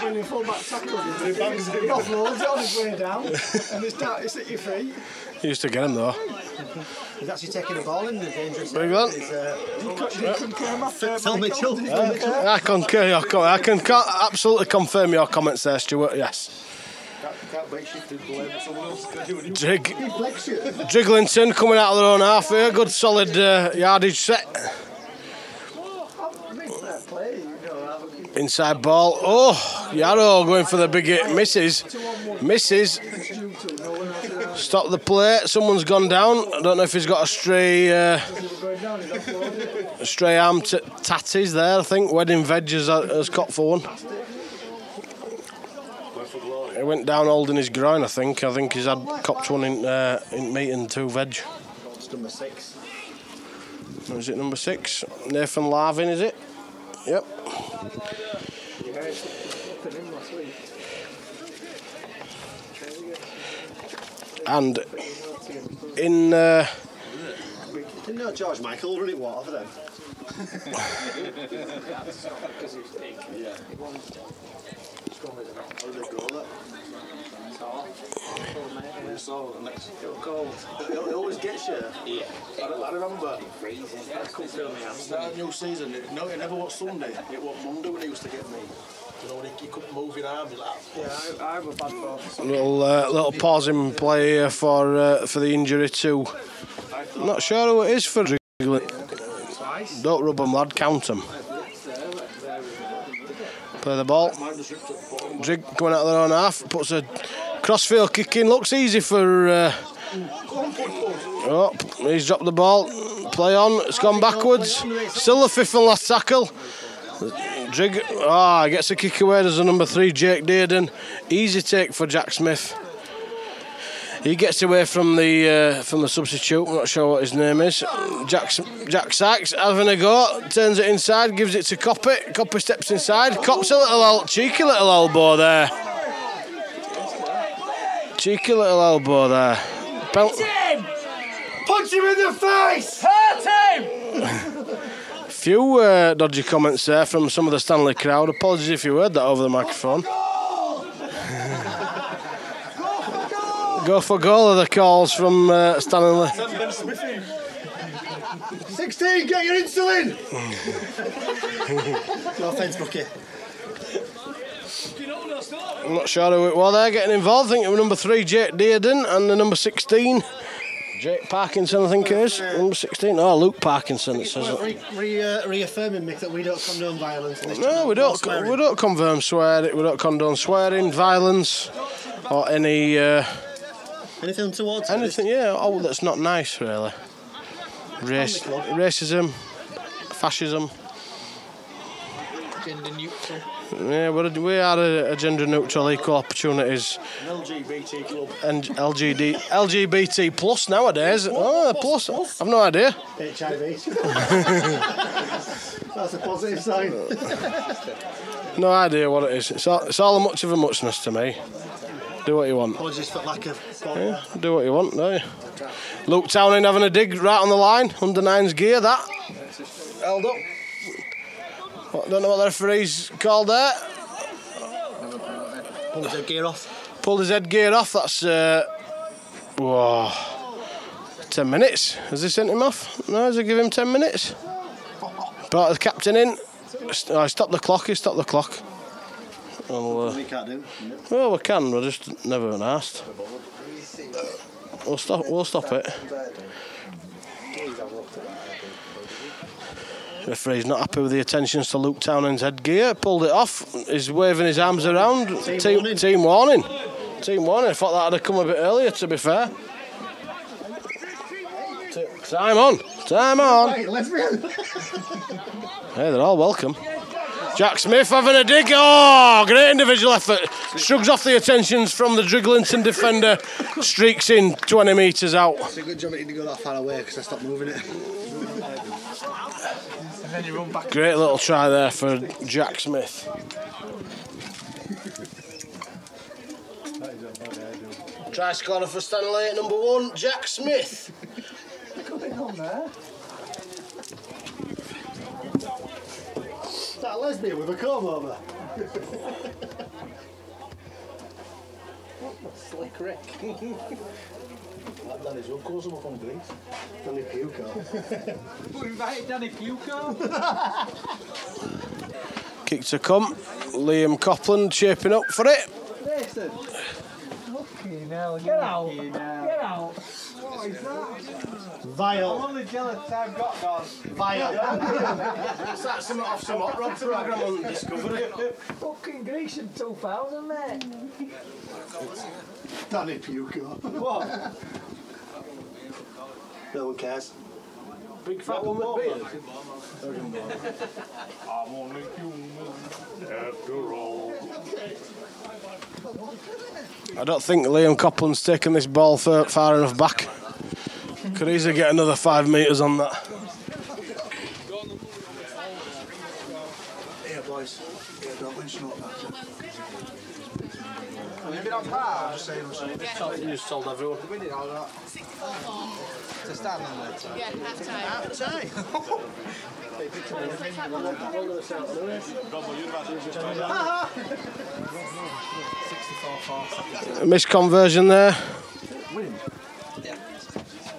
When you full back tackle, he offloads it on his way down and it's at your feet. He used to get him though. He's actually taking the ball in the dangerous Big one. Phil Mitchell. I concur your comment. I can absolutely confirm your comments there, Stuart. Yes. Drighlington coming out of their own half here. Good solid yardage set. Inside ball. Yarrow going for the big hit. Misses. Stop the play. Someone's gone down. I don't know if he's got a stray arm tatties there. I think Wedding Veg has caught for one. He went down holding his groin. I think he's had copped one in meat and 2 veg. It's number 6. Is it number 6? Nathan Larvin, is it? Yep. And in Didn't know George Michael will run it water for them. It always gets you. Yeah. I remember. Start a new season. No, it never was Sunday. It was Monday when he used to get me. You know, when he couldn't move your arms like that. Yeah, I have a bad thought. little pause in play here for the injury too. I'm not sure who it is for Drighlington. Don't rub them, lad. Count them. Play the ball. Drig coming out of their own half. Puts a crossfield kick in. Looks easy for. He's dropped the ball. Play on. It's gone backwards. Still the 5th and last tackle. Drig. Gets a kick away. There's a number 3, Jake Dearden. Easy take for Jack Smith. He gets away from the substitute. I'm not sure what his name is. Jack Sykes having a go. Turns it inside. Gives it to Coppy. Coppy steps inside. Cops a cheeky little elbow there. Cheeky little elbow there. Punch him in the face! Hurt him! Few dodgy comments there from some of the Stanley crowd. Apologies if you heard that over the microphone. Go for goal are the calls from Stanningley. 16, get your insulin! No offence, Brookie. I'm not sure who it was there getting involved. I think it was number 3, Jake Dearden, and the number 16, Jake Parkinson, I think it is. Number 16, Luke Parkinson, it says it. Reaffirming, Mick, that we don't condone violence. No, we don't condone swearing, violence, or any... anything towards anything, that's not nice, really. Racism, fascism. Gender neutral. Yeah, we are a gender neutral, equal opportunities. An LGBT club. And LGBT plus nowadays. Plus. I've no idea. HIV. That's a positive sign. No idea what it is. It's all much of a muchness to me. Do what you want. Apologies for lack of... Yeah, do what you want, don't you? Luke Townend having a dig right on the line. Under 9's gear, that. Held up. Don't know what the referee's called there. Pulled his head gear off. Pulled his head gear off. That's 10 minutes. Has he sent him off? No, has he given him 10 minutes? Brought the captain in. Stop the clock. He stopped the clock. We can't do. Well, we can. We're just never been asked. We'll stop it. Referee's not happy with the attentions to Luke Townend's headgear. Pulled it off. He's waving his arms around. Team warning. Team warning. I thought that had come a bit earlier, to be fair. Time on. Hey, they're all welcome. Jack Smith having a dig. Oh, great individual effort. Shrugs off the attentions from the Drighlington defender. Streaks in 20 metres out. It's a good job it didn't go that far away because I stopped moving it. And then you run back. Great little try there for Jack Smith. Try scorer for Stanley at number 1, Jack Smith. Going on there. Is that a lesbian with a comb over? Slick Rick. That Danny's rug calls him up on Greece. Danny Puco. We invited Danny Puco. Kick to come. Liam Copland shaping up for it. Listen. Fucking hell. Get out. Get out. What is that? Vile. I'm only jealous I've got gone. Vile. That's some hot rod programme on Discovery. Fucking Grecian 2000, mate. Danny Puco. What? No one cares. Big fat one with beard. I'm only human after all. I don't think Liam Copland's taken this ball far enough back. Could easily get another 5 metres on that. Here, boys. Here, don't mention all that. Have you been on par? Just saying. You just told everyone. We did all that. To stand on there. Yeah, half time. Missed conversion there.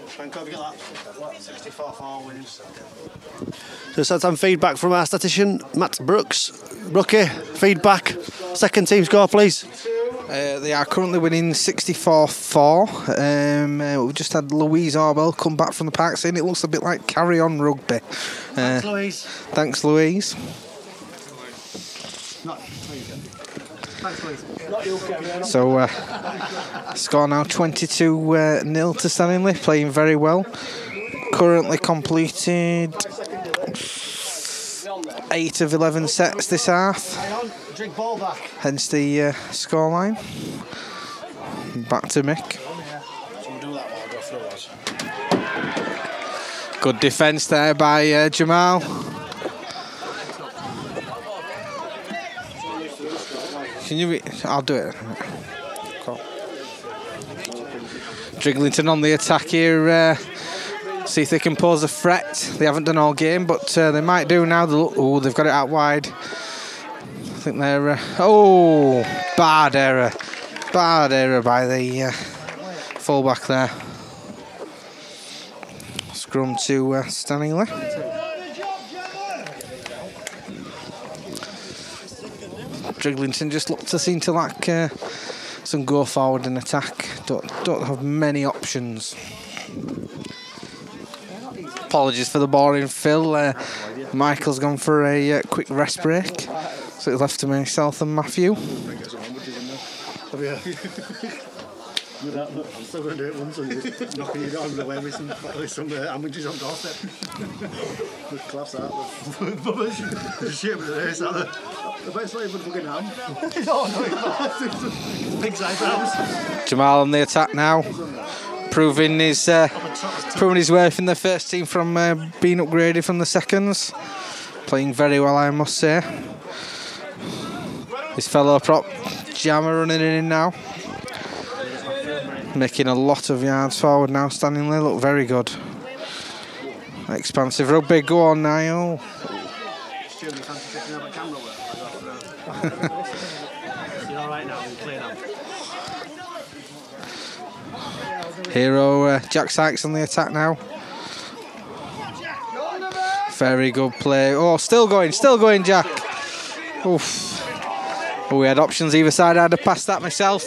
Franco, have you got that? 64-4 wins. Just had some feedback from our statistician, Matt Brooks. Brookie, feedback. Second team score, please. They are currently winning 64-4. We've just had Louise Arbell come back from the park saying it looks a bit like carry-on rugby. Thanks, Louise. Thanks, Louise. Thanks, Louise. So, score now 22-0 to Stanningley, playing very well. Currently completed 8 of 11 sets this half. Drink ball back. Hence the scoreline. Back to Mick. Good defence there by Jamal. Can you? I'll do it. Cool. Drighlington on the attack here. See if they can pose a threat. They haven't done all game, but they might do now. Oh, they've got it out wide. I think they're... bad error. Bad error by the full-back there. Scrum to Stanningley. Drighlington just look to seem to lack some go forward in attack. Don't have many options. Apologies for the boring fill. Michael's gone for a quick rest break, so it's left to myself and Matthew. I'm still going to do it once and just knocking you down away with some sandwiches on doorstep. Good class that. The shit with the race, the best way for fucking ham. Oh no, pig's eyebrows. Jamal on the attack now, proving his way from the first team from being upgraded from the seconds. Playing very well, I must say. His fellow prop Jammer running in now. Making a lot of yards forward now. Stanningley look very good. Expansive rugby. Go on, Niall. Hero Jack Sykes on the attack now. Very good play. Oh, still going, Jack. Oof. Oh, we had options either side. I'd have passed that myself.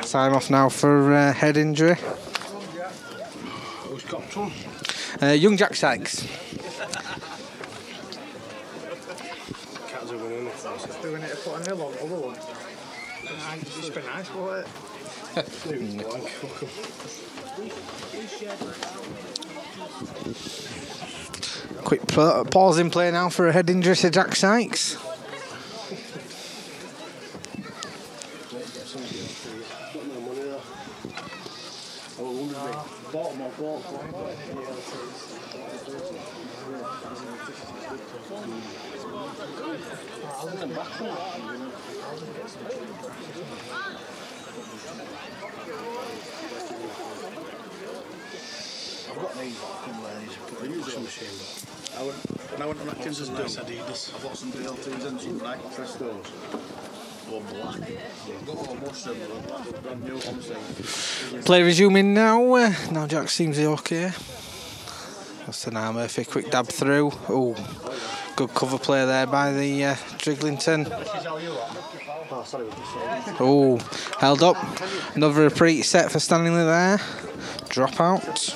Time off now for head injury. Young Jack Sykes. Doing it to put a nil on the other one. It's been nice, won't it? Quick pause in play now for a head injury to Jack Sykes. I've got these from the washing machine. When I went on Atkinson's nice Adidas, I've got some DLTs and some black Prestos. Or black. I've got all washed them, brand new on. Play resuming now. Now Jack seems okay. That's an Murphy, quick dab through. Oh, good cover play there by the Drighlington. Oh, held up. Another repeat set for Stanningley there. Drop out.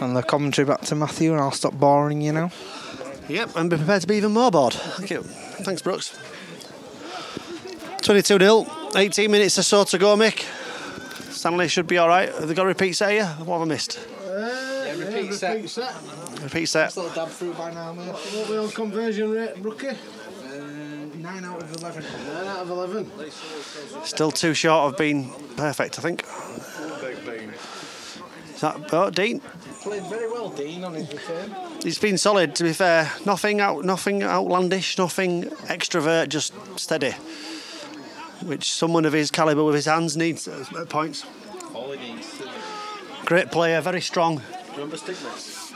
And the commentary back to Matthew, and I'll stop boring you now. Yep, and be prepared to be even more bored. Thank you. Thanks, Brooks. 22-0, 18 minutes or so to go, Mick. Stanley should be all right. Have they got a repeat set here? What have I missed? Repeat set. Repeat set. Still dab through by now, mate. What we on conversion rate, Brookie? 9 out of 11. 9 out of 11. Still too short of being perfect, I think. Is that Dean? Played very well, Dean, on his return. He's been solid, to be fair. Nothing outlandish, nothing extrovert, just steady. Which someone of his calibre with his hands needs at points. All he needs. Great player, very strong. Remember Stigmas?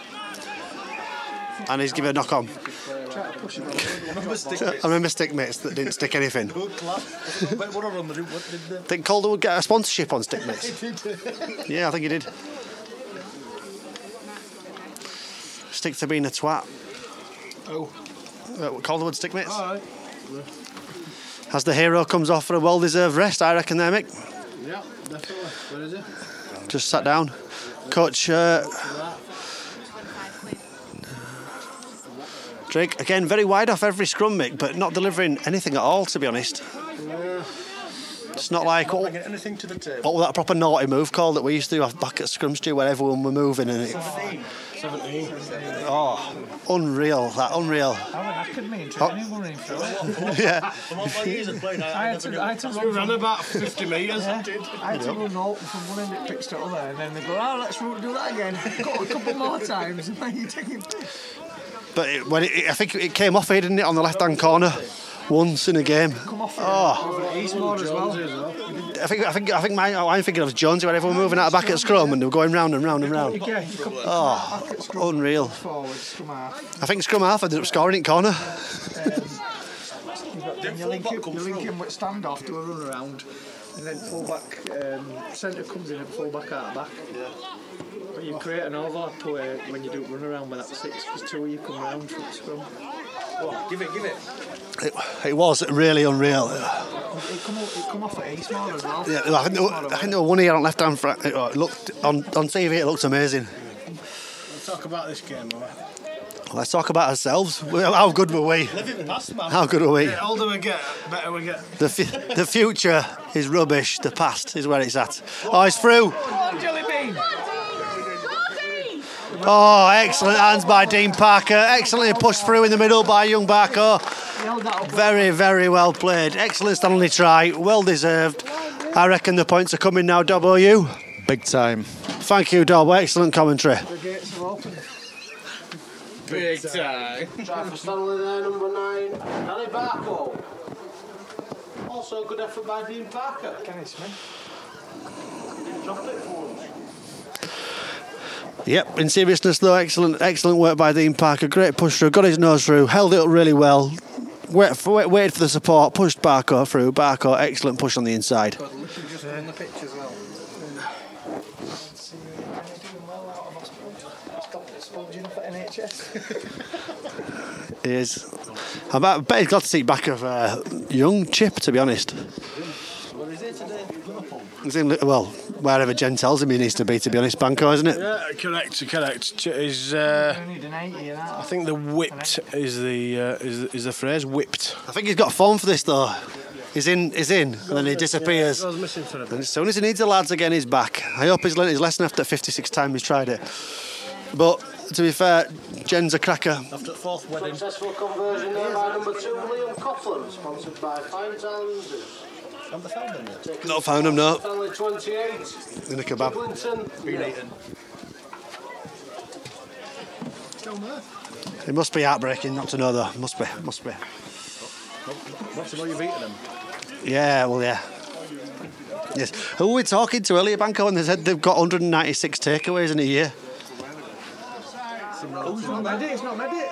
And he's given a knock on. Remember Stigmas? I remember stickmates that didn't stick anything. Good class. What of them? What did they? Think Calder would get a sponsorship on stickmates. Yeah, I think he did. Stick to being a twat. Oh. Calderwood stickmates. All right. As the hero comes off for a well-deserved rest, I reckon there, Mick. Yeah, definitely. Where is it? Just sat down. Coach Drake, again, very wide off every scrum, Mick, but not delivering anything at all, to be honest. Yeah. It's not like Bring anything to the table. what was that proper naughty move called that we used to do back at Scrum Stew where everyone were moving and it... 17. Oh, unreal, that, unreal. That could mean training running through it. Yeah. From all my years of playing, I had to We ran run about 50 metres. I had to run out from one end of the pitch to the other, and then they go, let's do that again. Got a couple more times, and then you take it. But I think it came off here, didn't it, on the left-hand corner? once in a game. Come off Oh, Eastmore as well. I think I'm thinking of Jonesy when everyone moving out the back at scrum and they were going round and round and round. Oh, unreal. Forward, scrum half. I think scrum half ended up scoring in corner. You link him with standoff to a run around, and then full back centre comes in and full back out back. Yeah. But you create an overlap when you do run around with that 6, because 2 of you come round from the scrum. Oh, give it. It was really unreal. It come off at Eastmore as well. Yeah, I think there were one here on left hand front. It looked on TV. It looked amazing. Let's talk about this game, boy. Let's talk about ourselves. How good were we? Living past, man. How good are we? The older we get, better we get. The future is rubbish. The past is where it's at. Oh, it's through. Oh, excellent hands by Dean Parker. Excellently pushed through in the middle by young Barker. Very, very well played. Excellent Stanley try. Well deserved. I reckon the points are coming now, W. Big time. Thank you, Dob. Excellent commentary. The gates are open. Big time. Try for Stanley there, number 9. Harry Barco. Also a good effort by Dean Parker. Kenny Smith. Drop it for him. Yep, in seriousness though, excellent work by Dean Parker. Great push through, got his nose through, held it up really well. Waited for the support, pushed Barco through. Barco, excellent push on the inside. Just in the pitch as well. He is. I bet he's glad to see back of young Chip, to be honest. Where is he today? Liverpool. He's in, well, wherever Jen tells him he needs to be honest, Banco, isn't it? Yeah, correct. Is Need an 80 and that. I think the whipped is the phrase. Whipped. I think he's got form for this though. He's in, and then he disappears. Yeah, goes missing for a bit. And as soon as he needs the lads again, he's back. I hope he's learnt his lesson after 56 times he's tried it. But to be fair, Jen's a cracker. After the 4th wedding. Successful conversion there by number 2, Liam Coughlin, sponsored by Fines Islanders. Haven't they found him yet? Not found him, no. Stanley 28. In a kebab. Drighlington. Been eaten. It must be heartbreaking not to know though. Must be. Not to know you've eaten them. Yeah, well, yeah. Yes. Who were we talking to earlier, Banco, and they said they've got 196 takeaways in a year? It's not Medic.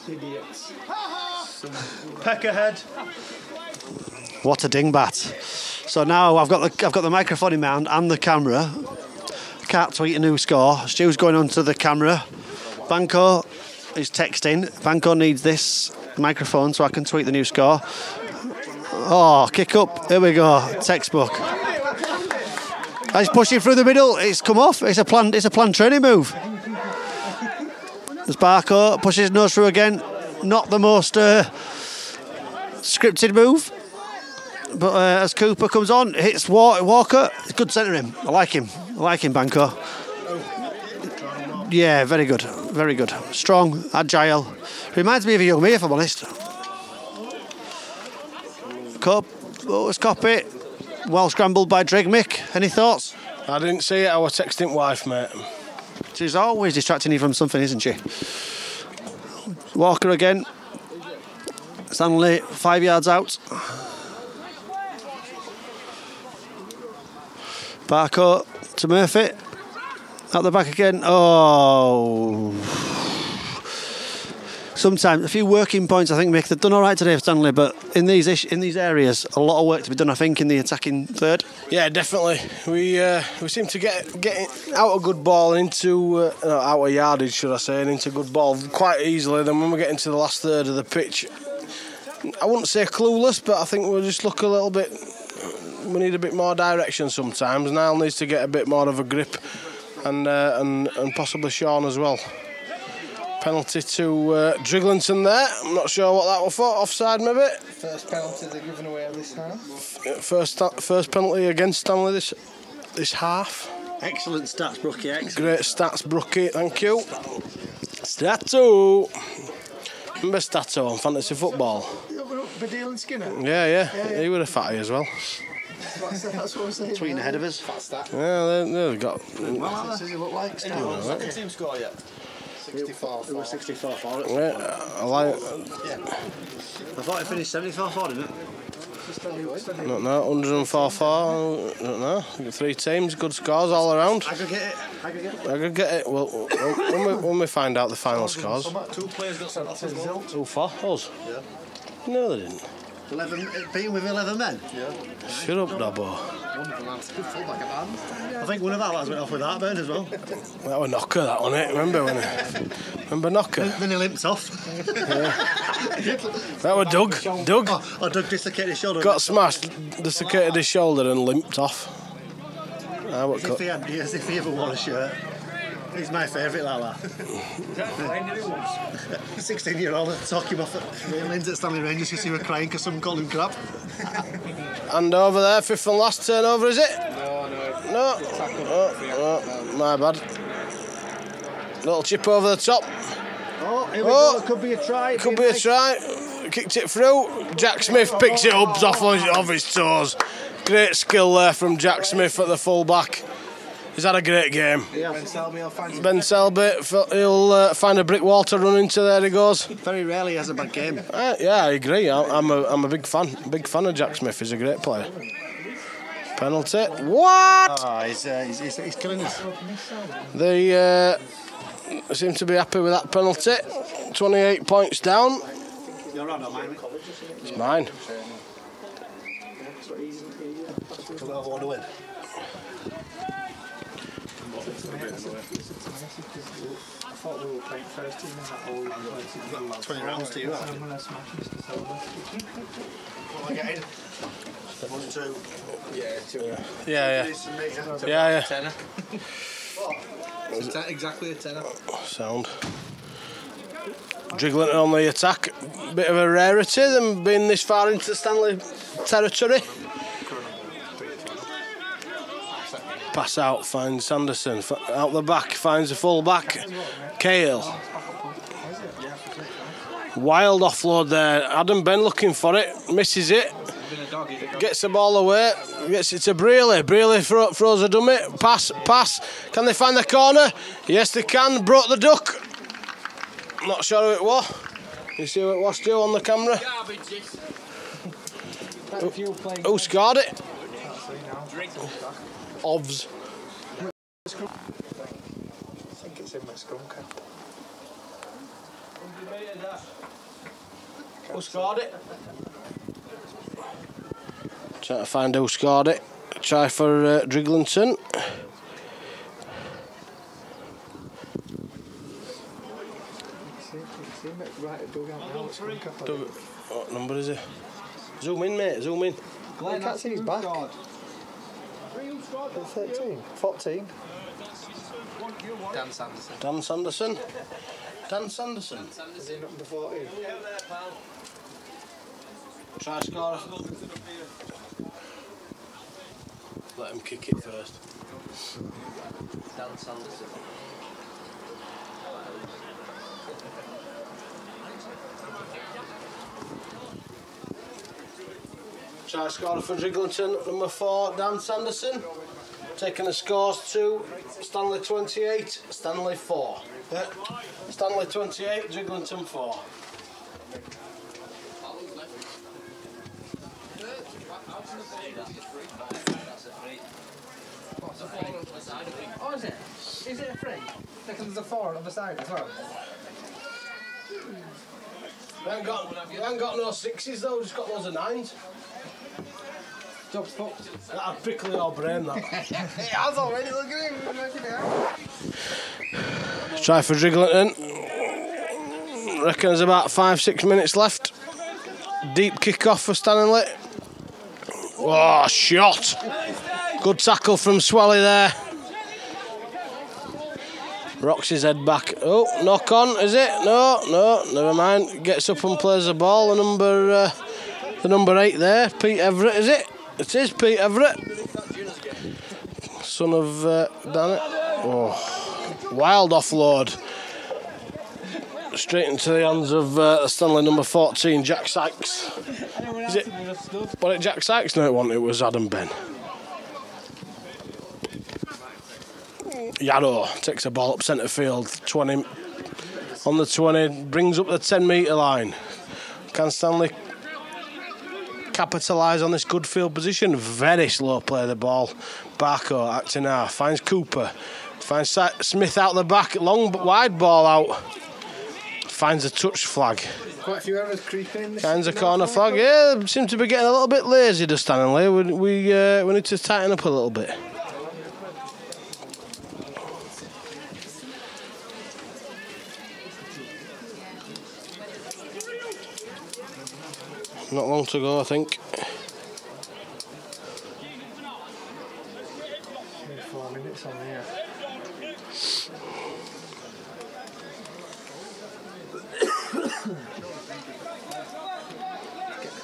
Idiots. Peck ahead. What a dingbat. So now I've got the microphone in my hand and the camera. Can't tweet a new score. Stu's going onto the camera. Banco is texting. Banco needs this microphone so I can tweet the new score. Oh, kick up. Here we go. Textbook. He's pushing through the middle. It's come off. It's a planned training move. There's Barco, pushes his nose through again. Not the most scripted move. But as Cooper comes on, hits Walker. It's good centering. I like him, Banco. Yeah, very good. Very good. Strong, agile. Reminds me of a young me, if I'm honest. Let's copy. Well scrambled by Drigg. Mick, any thoughts? I didn't see it. I was texting wife, mate. She's always distracting you from something, isn't she? Walker again. Stanley 5 yards out. Barco to Murphy. Out the back again. Oh. Sometimes a few working points. I think Mick, they've done all right today for Stanley, but in these areas, a lot of work to be done. I think in the attacking third. Yeah, definitely. We seem to get out a good ball and into out of yardage, should I say, and into good ball quite easily. Then when we get into the last third of the pitch, I wouldn't say clueless, but I think we'll just look a little bit. We need a bit more direction sometimes. Niall needs to get a bit more of a grip, and possibly Sean as well. Penalty to Drighlington there. I'm not sure what that was for. Offside maybe. First penalty they're giving away this half. First penalty against Stanley this half. Excellent stats, Brookie. Excellent. Great stats, Brookie. Thank you. Stato. Remember Stato on fantasy football? Badil and Skinner. Yeah. He was a fatty as well. That's what I'm saying. Tweeting ahead of us. Yeah, they've got. What does he look like? Team score yet? 64. It was 64 for it. Yeah, I like. I thought it finished 74 for, didn't it? I don't know, 104 for. I don't know. 3 teams, good scores all around. Aggregate it. Well, when we find out the final scores. 2 players got sent off as well. Who for? Us? Yeah. No, they didn't. 11, beaten with 11 men? Yeah. Shut up, Dobbo. I think one of our lads went off with heartburn as well. That was Knocker, that wasn't it? Remember Knocker? Then he limped off. That was Doug. Doug Doug dislocated his shoulder. got smashed, dislocated his shoulder and limped off. As if he ever wore a shirt. He's my favourite, like that. 16-year-old talking off at Railings at Stanley Rangers because he was crying because someone called him crap. And over there, 5th and last turnover, is it? No. Oh, my bad. Little chip over the top. Oh, here we go. Could be a try. Could be a try. Kicked it through. Jack Smith picks it up off his toes. Great skill there from Jack Smith at the full back. He's had a great game. Yeah. Ben Selby, he'll find a brick wall to run into. There he goes. Very rarely has a bad game. Yeah, I agree. I'm a big fan. Big fan of Jack Smith. He's a great player. Penalty. What? Oh, he's killing us. They seem to be happy with that penalty. 28 points down. You're right, don't mind me. It's mine. I want to win. I thought we were playing first team in that whole. You've got 20 rounds to you. I'm going to smash Mr. Silver. What am I getting? 1, 2. Yeah. Tenner. Exactly a tenner. Sound. Drighlington on the attack. Bit of a rarity, them being this far into the Stanley territory. Pass out, finds Sanderson. Out the back, finds the full back. Cale. Wild offload there. Adam Ben looking for it. Misses it. Gets the ball away. Gets it to Brealey. Brealey throws a dummy. Pass. Can they find the corner? Yes, they can. Broke the duck. Not sure who it was. You see who it was, Stu, on the camera? Who scored it? Ovs. I think it's in my scrum cap. Who scored it? Trying to find who scored it. Try for Drighlington. What number is it? Zoom in, mate, zoom in. I can't see his back. 13, 14. Dan Sanderson. Dan Sanderson. Dan Sanderson. Is he number 14? Try score. Let him kick it first. Dan Sanderson. Try scorer for Drighlington, number 4, Dan Sanderson. Taking the scores to Stanley 28, Stanley 4. Stanley 28, Drighlington 4. Oh, is it? Is it a free? Because there's a 4 on the side as well. We haven't got no 6s though, we've just got loads of 9s. Job's fucked. That'd prickle your brain, that. It has already, look at him. Try for Drighlington. Reckon there's about 5-6 minutes left. Deep kick off for Stanningley. Oh, shot. Good tackle from Swelly there. Rocks his head back. Oh, knock on, is it? No, never mind. Gets up and plays the ball. The number 8 there, Pete Everett, is it? It is Pete Everett. Son of Dan. Oh, wild offload. Straight into the hands of Stanley number 14, Jack Sykes. Is it? Was it Jack Sykes? No, it wasn't. It was Adam Ben. Yarrow takes a ball up centre field. 20 on the 20, brings up the 10-metre line. Can Stanley capitalise on this good field position? Very slow play of the ball. Barco acting half, finds Cooper, finds Smith out the back, long wide ball out, finds a touch flag. Quite a few errors creeping in. Finds a corner flag. Yeah, seem to be getting a little bit lazy, does Stanningley. We need to tighten up a little bit. Not long to go, I think. 4 minutes on here.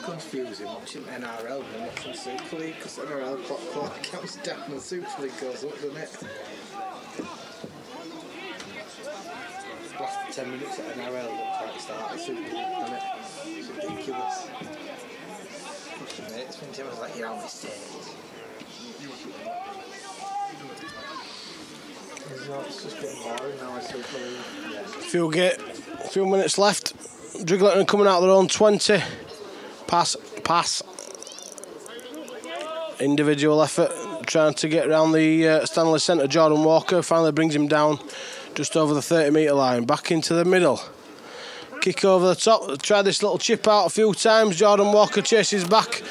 Confusing watching NRL and watching Super League, because NRL clock counts down and Super League goes up, doesn't it? Last 10 minutes at NRL looks like the start of Super League, doesn't it? It's ridiculous. It's when Tim was like, you're on mistake. It's just getting boring now, I Super League. Few minutes left. Drighlington coming out of their own 20. Pass. Individual effort, trying to get around the Stanley centre. Jordan Walker finally brings him down just over the 30-metre line. Back into the middle. Kick over the top. Tried this little chip out a few times. Jordan Walker chases back.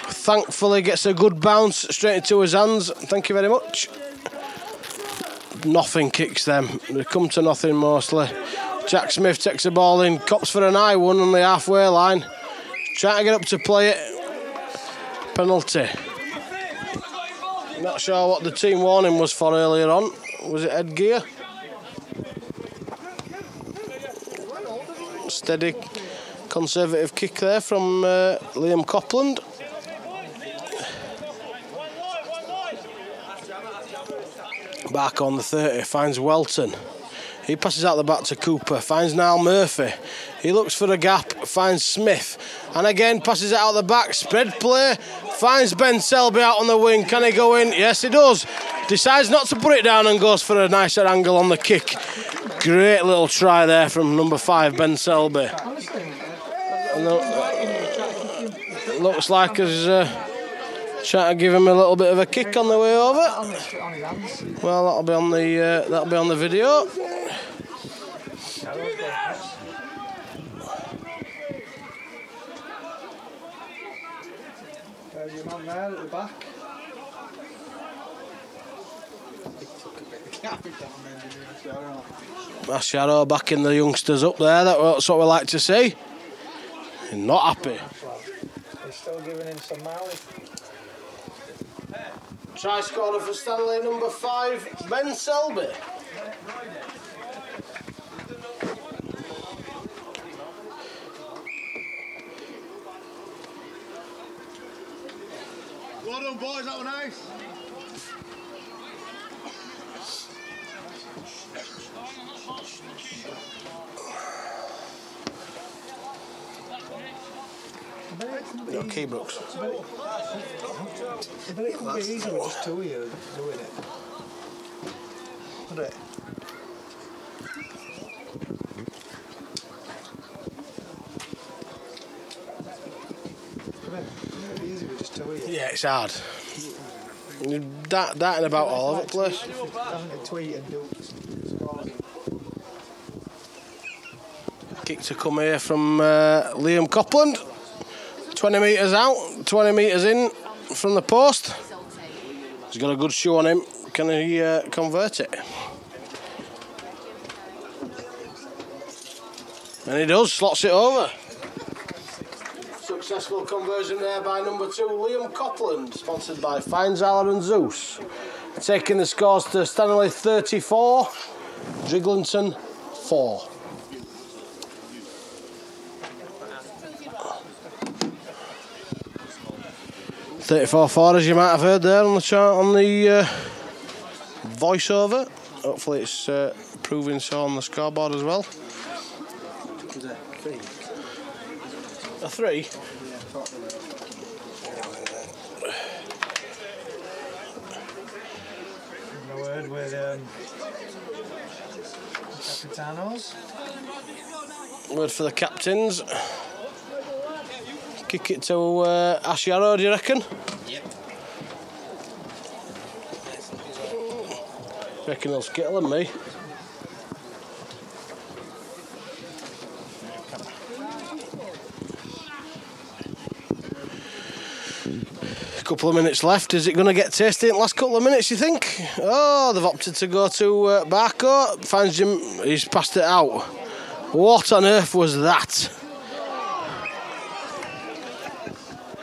Thankfully gets a good bounce straight into his hands. Thank you very much. Nothing kicks them. They come to nothing mostly. Jack Smith takes the ball in. Cops for an high one on the halfway line. Trying to get up to play it. Penalty. Not sure what the team warning was for earlier on. Was it headgear? Steady, conservative kick there from Liam Copland. Back on the 30, finds Welton. He passes out the back to Cooper, finds Niall Murphy. He looks for a gap, finds Smith. And again, passes it out the back, spread play. Finds Ben Selby out on the wing. Can he go in? Yes, he does. Decides not to put it down and goes for a nicer angle on the kick. Great little try there from number 5, Ben Selby. And looks like he's trying to give him a little bit of a kick on the way over. Well, that'll be on the video. There's your man there at the back. Machado backing the youngsters up there. That's what we like to see. He's not happy. He's still giving him some mouth. Try scorer for Stanley, number 5, Ben Selby. Well done, boys, that was nice. Okay, Brooks. I bet it could be easy with just 2 of you doing it. Would it? It'd be easy with just 2 of you. Yeah, it's hard. You're darting about all over the place. Having to tweet and do scores. Kick to come here from Liam Copland. 20 metres out, 20 metres in from the post. He's got a good shoe on him. Can he convert it? And he does, slots it over. Successful conversion there by number 2, Liam Copland, sponsored by Feinzeiler and Zeus. Taking the scores to Stanley 34, Drighlington 4. .34 as you might have heard there on the chart on the voiceover. Hopefully it's proving so on the scoreboard as well. A 3? A word with Capitanos. Word for the captains. Kick it to Ash Yarrow, do you reckon? Yep. Reckon he'll skittle and me. Couple of minutes left. Is it going to get tasty in the last couple of minutes, you think? Oh, they've opted to go to Barco. Finds Jim. He's passed it out. What on earth was that?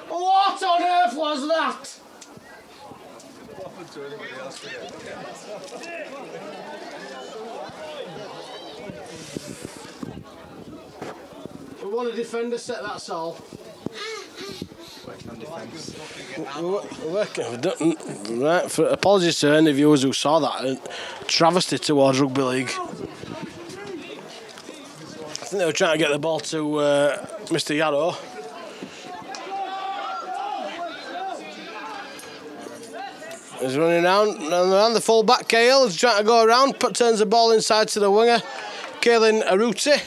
What on earth was that? What happened to anybody else today? We want a defender set, that's all. Working on defence. We're working. Right, for apologies to any viewers who saw that. Travesty towards rugby league. I think they were trying to get the ball to Mr. Yarrow. He's running around the full back. Kale is trying to go around, turns the ball inside to the winger. Kaelin Aruti.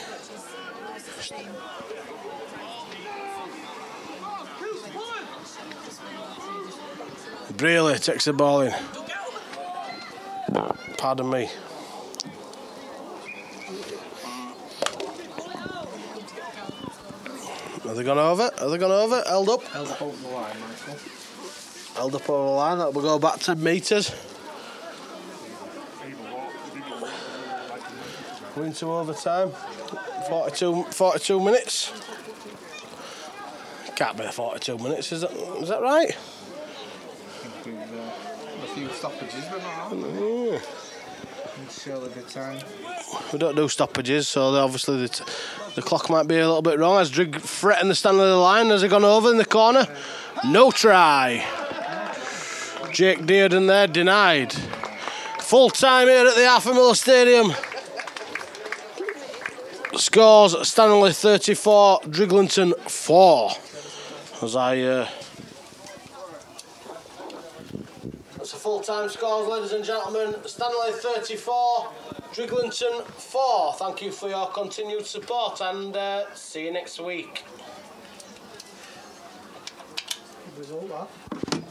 Really takes the ball in. Pardon me. Have they gone over? Have they gone over? Held up? Held up over the line, Michael. Held up over the line. That will go back to meters. We're into overtime. 42 minutes. Can't be 42 minutes, is that right? A few stoppages, but not all. Surely the time. We don't do stoppages, so obviously the clock might be a little bit wrong. As Drig threatened the Stanley line, has he gone over in the corner? No try. Jake Dearden there, denied. Full time here at the Arthur Stadium. Scores Stanley 34, Drighlington 4. As that's a full-time scores, ladies and gentlemen. Stanley 34, Drighlington 4. Thank you for your continued support and see you next week. Good result, that.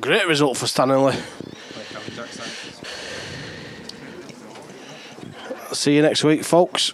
Great result for Stanningley. See you next week, folks.